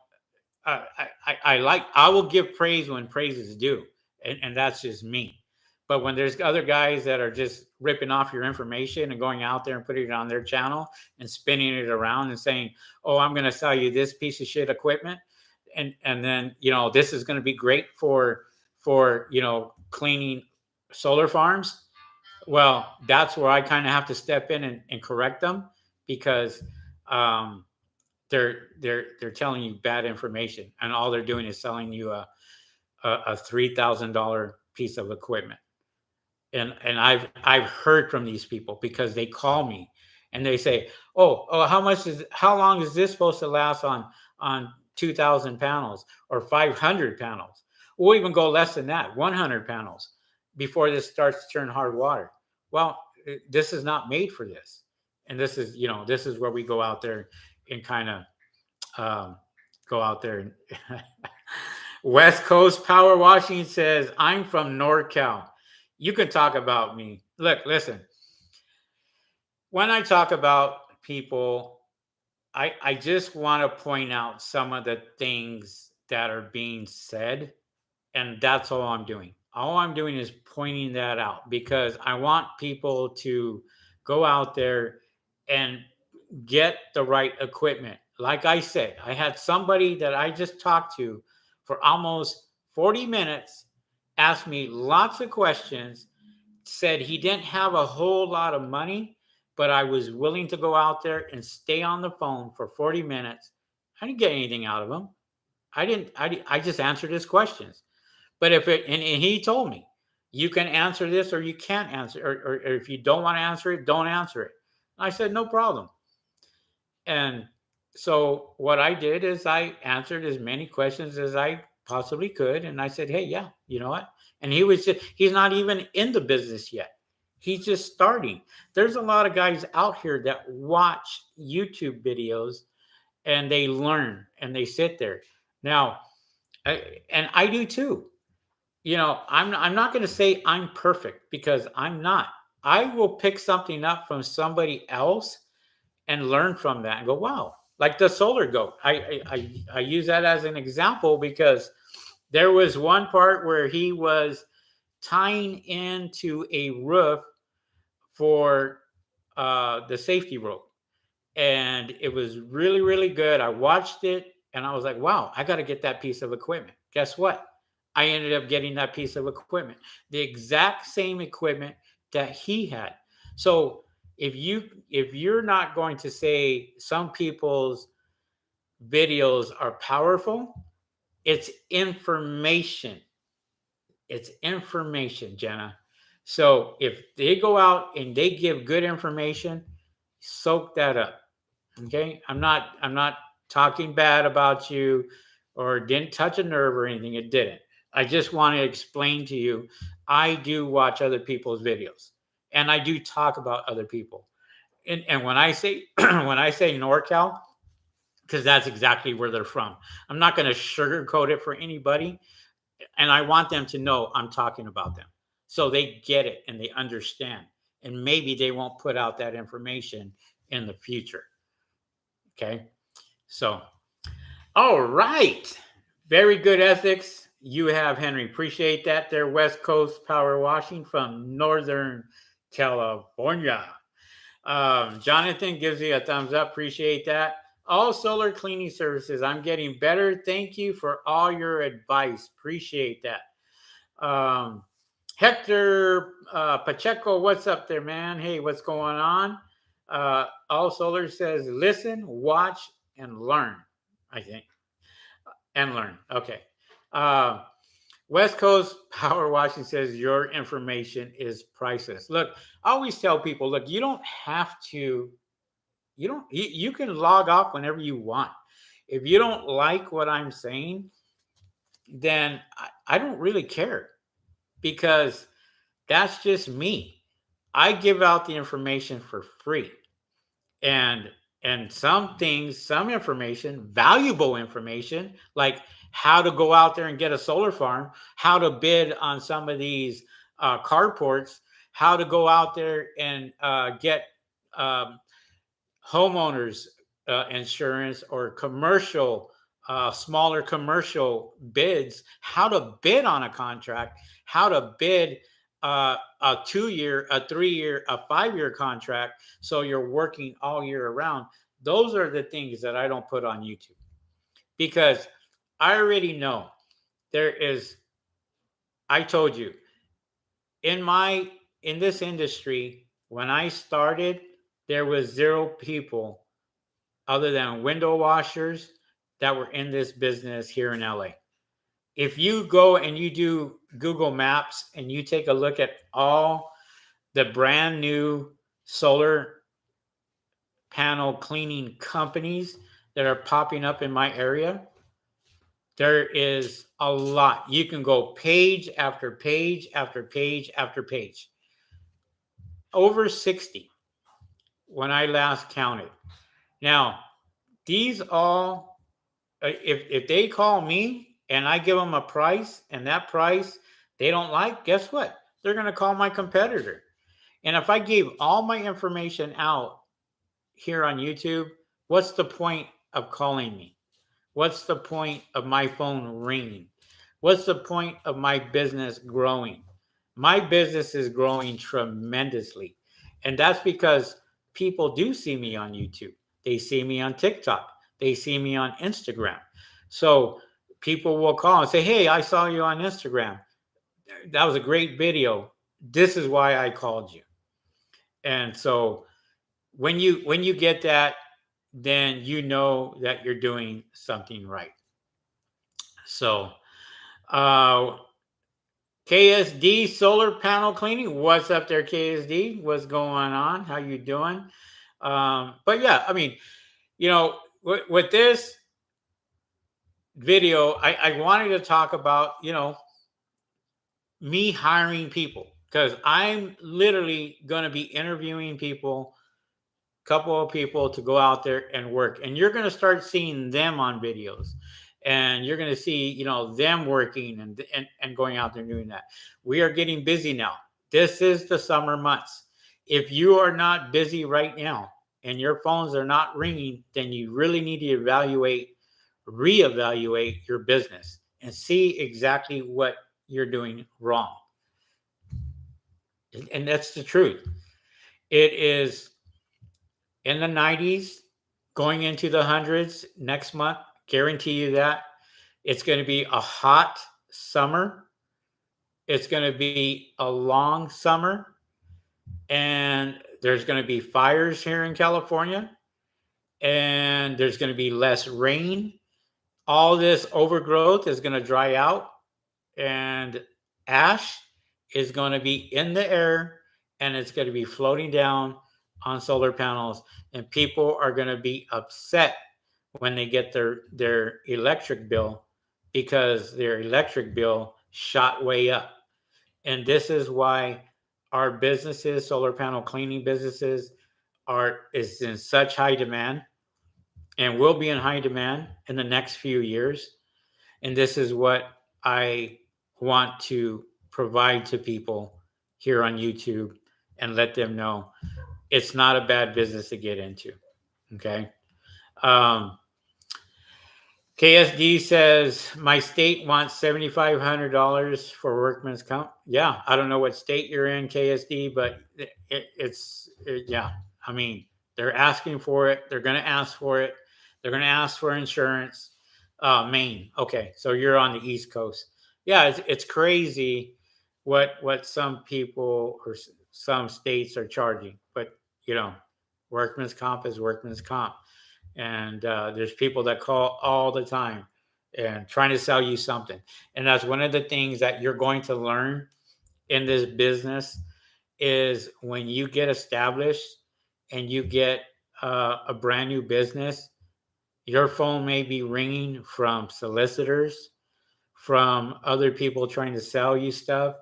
I will give praise when praise is due, and that's just me. But when there's other guys that are just ripping off your information and going out there and putting it on their channel and spinning it around and saying, "Oh, I'm going to sell you this piece of shit equipment," and then this is going to be great for cleaning solar farms. Well, that's where I kind of have to step in and correct them because um, they're telling you bad information, and all they're doing is selling you a $3,000 piece of equipment. And I've heard from these people because they call me and they say, oh, how long is this supposed to last on 2,000 panels or 500 panels? We'll even go less than that, 100 panels before this starts to turn hard water. Well, this is not made for this. And this is where we go out there and kind of go out there and West Coast Power Washing says, I'm from NorCal. You can talk about me. Look, listen. When I talk about people, I just want to point out some of the things that are being said, and that's all I'm doing. All I'm doing is pointing that out because I want people to go out there and get the right equipment. Like I said, I had somebody that I just talked to for almost 40 minutes ask me lots of questions, said he didn't have a whole lot of money, but I was willing to go out there and stay on the phone for 40 minutes. I didn't get anything out of him. I just answered his questions. But if it, and he told me, you can answer this or you can't answer, or if you don't want to answer it, don't answer it. I said, no problem. And so what I did is I answered as many questions as I possibly could. And I said, hey, yeah, you know what? And he's not even in the business yet. He's just starting. There's a lot of guys out here that watch YouTube videos and they learn and they sit there. Now, and I do too. I'm not going to say I'm perfect because I'm not. I will pick something up from somebody else and learn from that and go, wow, like the solar goat. I use that as an example because there was one part where he was tying into a roof for the safety rope, and it was really, really good. I watched it and I was like, wow, I got to get that piece of equipment. Guess what? I ended up getting that piece of equipment, the exact same equipment that he had. So if you're not going to say some people's videos are powerful, it's information. It's information, Jenna. So if they go out and they give good information, soak that up. Okay? I'm not talking bad about you or didn't touch a nerve or anything. It didn't. I just want to explain to you I do watch other people's videos and I do talk about other people. And when I say when I say NorCal, because that's exactly where they're from. I'm not going to sugarcoat it for anybody, and I want them to know I'm talking about them so they get it and they understand. And maybe they won't put out that information in the future. Okay. So, all right. Very good ethics. You have, Henry. Appreciate that. They're West Coast power washing from Northern California. Jonathan gives you a thumbs up. Appreciate that. All solar cleaning services. I'm getting better. Thank you for all your advice. Appreciate that. Hector Pacheco, what's up there, man? Hey, what's going on? All Solar says, listen, watch, and learn, I think. And learn. Okay. Uh, West Coast Power Washing says, your information is priceless. Look, I always tell people, look, you don't have to, you can log off whenever you want. If you don't like what I'm saying, then I don't really care because that's just me. I give out the information for free. And some things, some information, valuable information, like how to go out there and get a solar farm, how to bid on some of these carports, how to go out there and get um, homeowners insurance or commercial, smaller commercial bids, how to bid on a contract, how to bid a 2 year, a 3 year, a 5 year contract. So you're working all year around. Those are the things that I don't put on YouTube because I already know there is, I told you in this industry, when I started, there was zero people other than window washers that were in this business here in LA. If you go and you do Google Maps and you take a look at all the brand new solar panel cleaning companies that are popping up in my area, there is a lot. You can go page after page after page after page. Over 60 when I last counted. Now, these all, if they call me and I give them a price and that price they don't like, guess what? They're going to call my competitor. And if I gave all my information out here on YouTube, what's the point of calling me? What's the point of my phone ringing? What's the point of my business growing? My business is growing tremendously. And that's because people do see me on YouTube. They see me on TikTok. They see me on Instagram. So people will call and say, "Hey, I saw you on Instagram. That was a great video. This is why I called you." And so when you get that, then you know that you're doing something right. So uh KSD solar panel cleaning. What's up there, KSD? What's going on? How you doing? But yeah, I mean, with this video, I wanted to talk about, me hiring people because I'm literally going to be interviewing people, couple of people to go out there and work, and you're going to start seeing them on videos, and you're going to see them working and going out there and doing that. We are getting busy now. This is the summer months. If you are not busy right now and your phones are not ringing, then you really need to reevaluate your business and see exactly what you're doing wrong. And that's the truth. It is in the 90s, going into the hundreds next month. Guarantee you that. It's going to be a hot summer. It's going to be a long summer. And there's going to be fires here in California. And there's going to be less rain. All this overgrowth is going to dry out. And ash is going to be in the air, and it's going to be floating down on solar panels, and people are going to be upset when they get their electric bill because their electric bill shot way up. And this is why our businesses, solar panel cleaning businesses, are is in such high demand and will be in high demand in the next few years. And this is what I want to provide to people here on YouTube and let them know it's not a bad business to get into. Okay. Um, KSD says my state wants $7,500 for workman's comp. Yeah, I don't know what state you're in, KSD, but yeah. I mean, they're asking for it. They're going to ask for it. They're going to ask for insurance. Maine. Okay, so you're on the East Coast. Yeah, it's crazy what some people or some states are charging, but you know, workman's comp is workman's comp. And there's people that call all the time and trying to sell you something. And that's one of the things that you're going to learn in this business is when you get established and you get a brand new business, your phone may be ringing from solicitors, from other people trying to sell you stuff,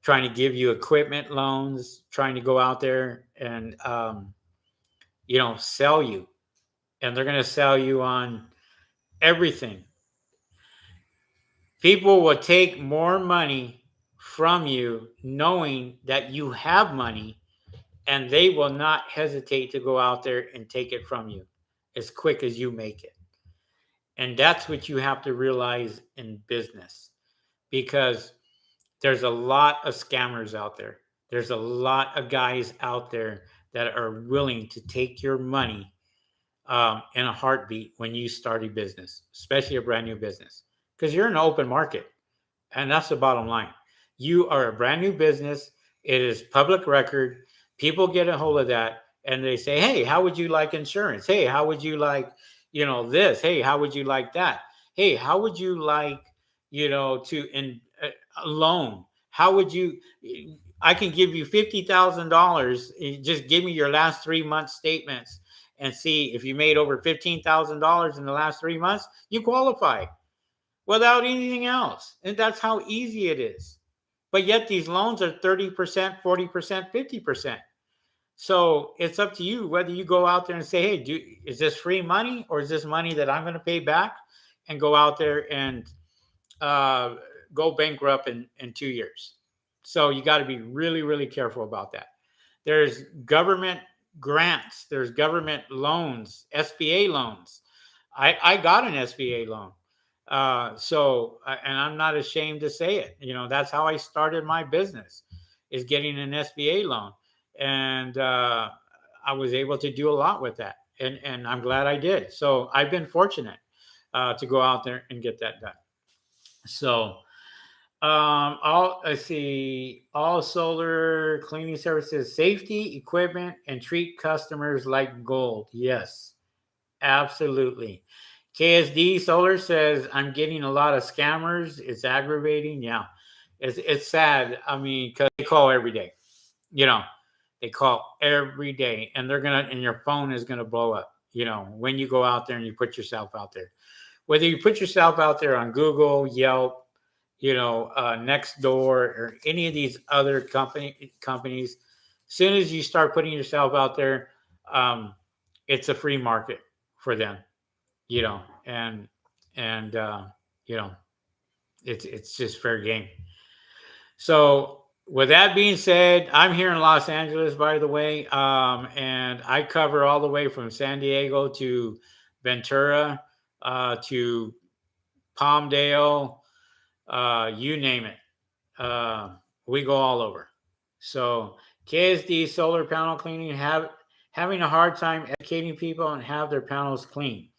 trying to give you equipment loans, trying to go out there and sell you. And they're going to sell you on everything. People will take more money from you knowing that you have money, and they will not hesitate to go out there and take it from you as quick as you make it. And that's what you have to realize in business, because there's a lot of scammers out there. There's a lot of guys out there that are willing to take your money in a heartbeat when you start a business, especially a brand new business, because you're in an open market. And that's the bottom line. You are a brand new business. It is public record. People get a hold of that and they say, "Hey, how would you like insurance? Hey, how would you like, this? Hey, how would you like that? Hey, how would you like, to a loan? How would you I can give you $50,000. Just give me your last 3 months statements and see if you made over $15,000 in the last 3 months, you qualify without anything else." And that's how easy it is. But yet these loans are 30%, 40%, 50%. So it's up to you whether you go out there and say, "Hey, is this free money or is this money that I'm going to pay back and go out there and uh, go bankrupt in 2 years?" So you got to be really, really careful about that. There's government grants, there's government loans, SBA loans. I got an SBA loan. And I'm not ashamed to say it. That's how I started my business, is getting an SBA loan, and I was able to do a lot with that, and I'm glad I did. So I've been fortunate to go out there and get that done. So all let's see, all solar cleaning services, safety equipment, and treat customers like gold. Yes, absolutely. KSD Solar says, I'm getting a lot of scammers. It's aggravating. Yeah. It's sad. I mean, because they call every day. You know, they call every day, and and your phone is gonna blow up, when you go out there and you put yourself out there. Whether you put yourself out there on Google, Yelp, Nextdoor, or any of these other companies, as soon as you start putting yourself out there, um, it's a free market for them, and you know, it's just fair game. So with that being said, I'm here in Los Angeles, by the way, and I cover all the way from San Diego to Ventura, to Palmdale, you name it. We go all over. So KSD solar panel cleaning, having a hard time educating people and have their panels clean.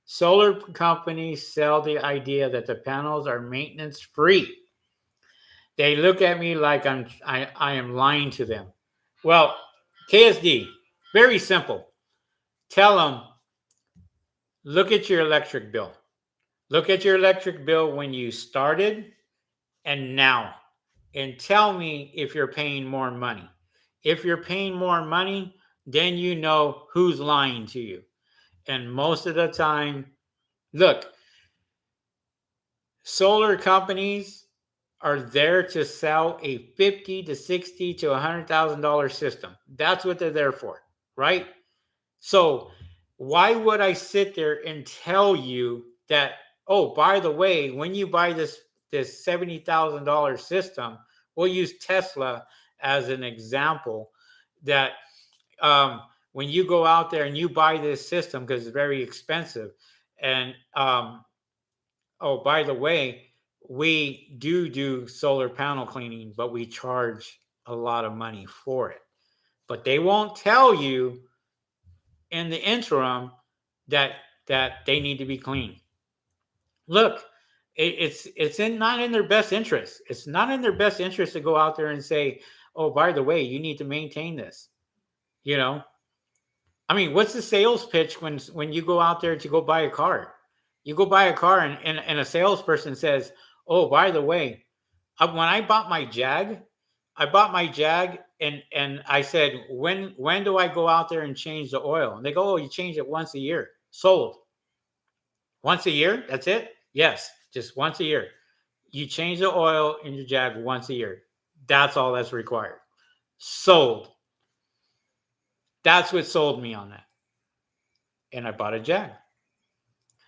Solar companies sell the idea that the panels are maintenance free. They look at me like I am lying to them. Well, KSD, very simple. Tell them, look at your electric bill. Look at your electric bill when you started and now, and tell me if you're paying more money. If you're paying more money, then you know who's lying to you. And most of the time, look, solar companies are there to sell a 50 to 60 to $100,000 system. That's what they're there for, right? So why would I sit there and tell you that, oh, by the way, when you buy this $70,000 system, we'll use Tesla as an example, that when you go out there and you buy this system because it's very expensive, and oh, by the way, we do solar panel cleaning, but we charge a lot of money for it. But they won't tell you in the interim that they need to be clean. Look, it's not in their best interest. It's not in their best interest to go out there and say, "Oh, by the way, you need to maintain this." You know, I mean, what's the sales pitch when you go out there to go buy a car? You go buy a car, and a salesperson says, "Oh, by the way, when I bought my Jag, and I said, when do I go out there and change the oil?" And they go, "Oh, you change it once a year." Sold. Once a year? That's it? Yes, just once a year. You change the oil in your Jag once a year. That's all that's required. Sold. That's what sold me on that. And I bought a Jag.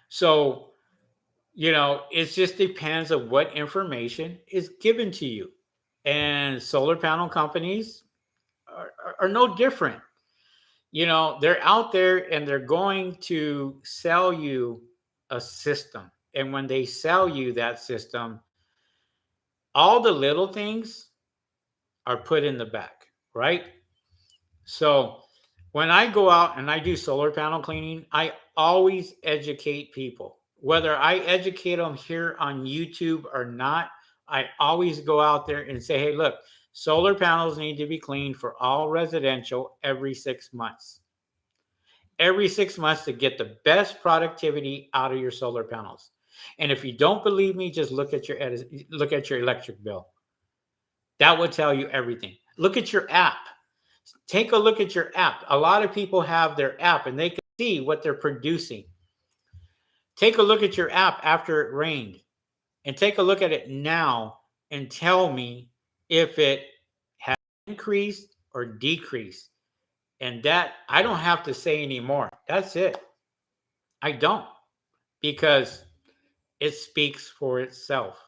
So, it just depends on what information is given to you. And solar panel companies are no different. They're out there and they're going to sell you a system. And when they sell you that system, all the little things are put in the back, right? So when I go out and I do solar panel cleaning, I always educate people. Whether I educate them here on YouTube or not, I always go out there and say, hey, look, solar panels need to be cleaned for all residential every 6 months. Every 6 months to get the best productivity out of your solar panels. And if you don't believe me, just look at your electric bill. That will tell you everything. Look at your app. Take a look at your app. A lot of people have their app and they can see what they're producing. Take a look at your app after it rained, and take a look at it now and tell me if it has increased or decreased. And that, I don't have to say anymore. That's it. I don't, because it speaks for itself.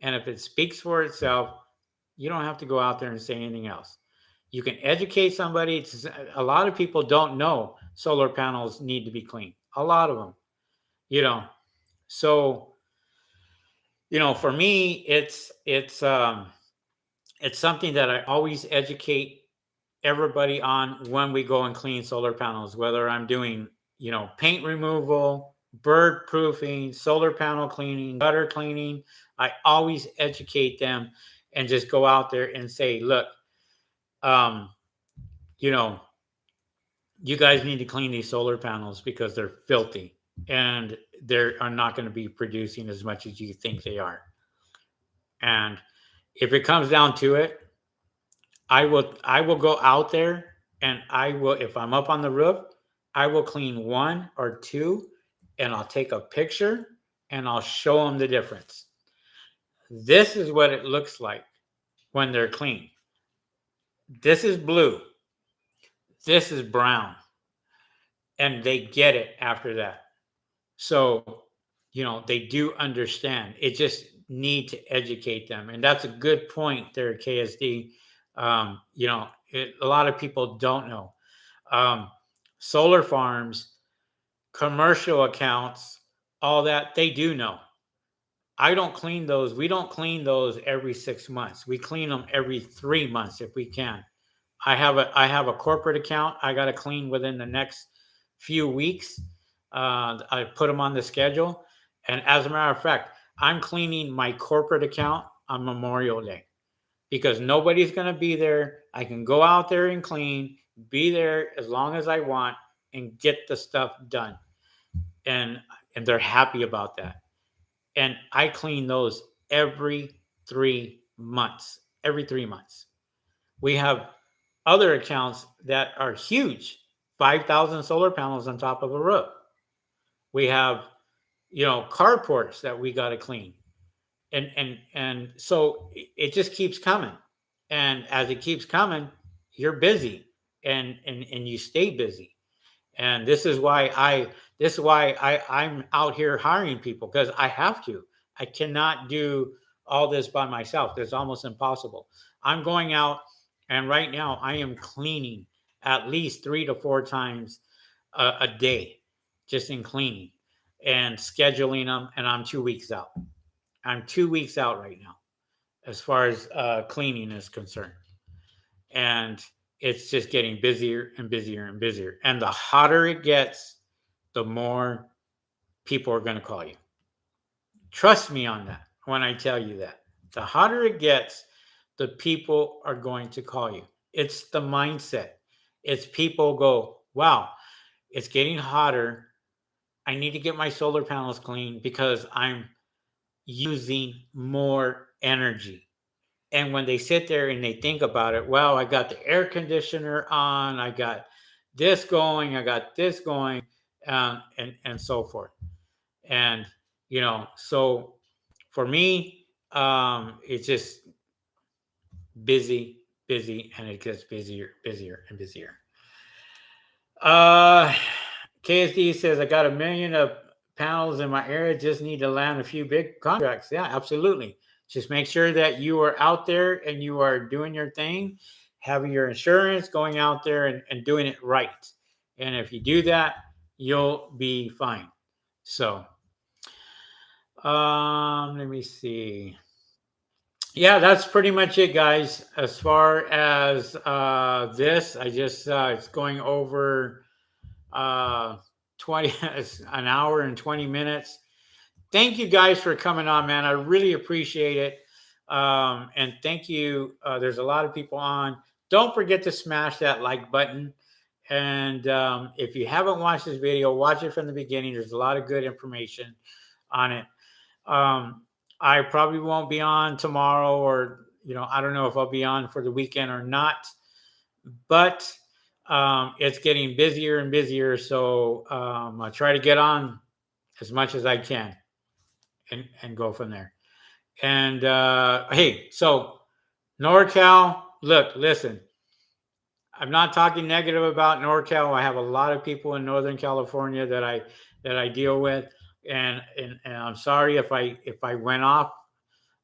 And if it speaks for itself, you don't have to go out there and say anything else. You can educate somebody. A lot of people don't know solar panels need to be cleaned. A lot of them, you know. So For me, it's something that I always educate everybody on when we go and clean solar panels, whether I'm doing, paint removal, bird proofing, solar panel cleaning, gutter cleaning. I always educate them and just go out there and say, look, um, you know, you guys need to clean these solar panels because they're filthy and they are not going to be producing as much as you think they are. And if it comes down to it, I will go out there and I will, if I'm up on the roof, I will clean one or two and I'll take a picture and I'll show them the difference. This is what it looks like when they're clean. This is blue. This is brown. And they get it after that. So, they do understand. It just need to educate them. And that's a good point there, KSD. A lot of people don't know. Um, Solar farms, commercial accounts, all that, they do know. I don't clean those. We don't clean those every 6 months. We clean them every 3 months if we can. I have a corporate account I got to clean within the next few weeks. I put them on the schedule, and as a matter of fact, I'm cleaning my corporate account on Memorial Day because nobody's going to be there. I can go out there and clean, be there as long as I want, and get the stuff done. And and they're happy about that. And I clean those every 3 months. Every 3 months. We have other accounts that are huge, 5,000 solar panels on top of a roof. We have, carports that we got to clean. And so it just keeps coming. And as it keeps coming, you're busy and you stay busy. And this is why I'm out here hiring people because I have to. I cannot do all this by myself. It's almost impossible. I'm going out and right now I am cleaning at least 3 to 4 times a day, just in cleaning and scheduling them. And I'm 2 weeks out. I'm 2 weeks out right now as far as cleaning is concerned. And it's just getting busier and busier and busier. And the hotter it gets, the more people are going to call you. Trust me on that when I tell you that. The hotter it gets, the people are going to call you. It's the mindset. It's people go, wow, it's getting hotter. I need to get my solar panels clean because I'm using more energy. And when they sit there and they think about it, well, I got the air conditioner on, I got this going, I got this going, and so forth. And so for me, it's just busy, busy, and it gets busier, busier, and busier. Uh, KSD says I got a million of panels in my area. Just need to land a few big contracts. Yeah, absolutely. Just make sure that you are out there and you are doing your thing, having your insurance, going out there and doing it right. And if you do that, you'll be fine. So, let me see. Yeah, that's pretty much it, guys. As far as this, I just it's going over uh 20 an hour and 20 minutes. Thank you guys for coming on, man. I really appreciate it. And thank you. There's a lot of people on. Don't forget to smash that like button. And if you haven't watched this video, watch it from the beginning. There's a lot of good information on it. um, I probably won't be on tomorrow, or I don't know if I'll be on for the weekend or not, but it's getting busier and busier. So I'll try to get on as much as I can and go from there. And hey, so NorCal, look, listen, I'm not talking negative about NorCal. I have a lot of people in Northern California that I deal with, and I'm sorry if I went off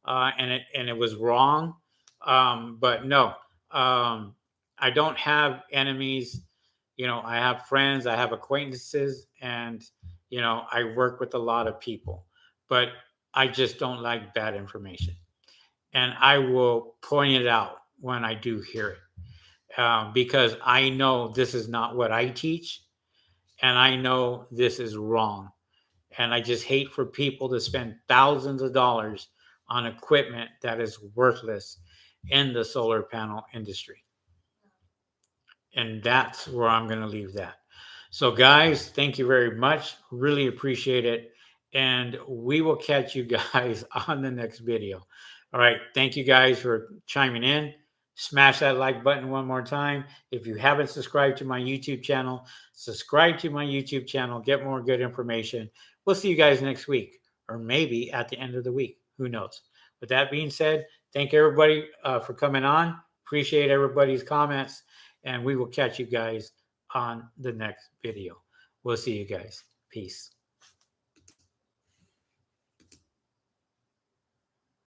and it was wrong. But no, I don't have enemies. I have friends, I have acquaintances, and I work with a lot of people. But I just don't like bad information. And I will point it out when I do hear it, because I know this is not what I teach, and I know this is wrong. And I just hate for people to spend thousands of dollars on equipment that is worthless in the solar panel industry. And that's where I'm going to leave that. So, guys, thank you very much. Really appreciate it. And we will catch you guys on the next video. All right. Thank you guys for chiming in. Smash that like button one more time. If you haven't subscribed to my YouTube channel, subscribe to my YouTube channel. Get more good information. We'll see you guys next week, or maybe at the end of the week. Who knows? With that being said, thank everybody for coming on. Appreciate everybody's comments, and we will catch you guys on the next video. We'll see you guys. Peace.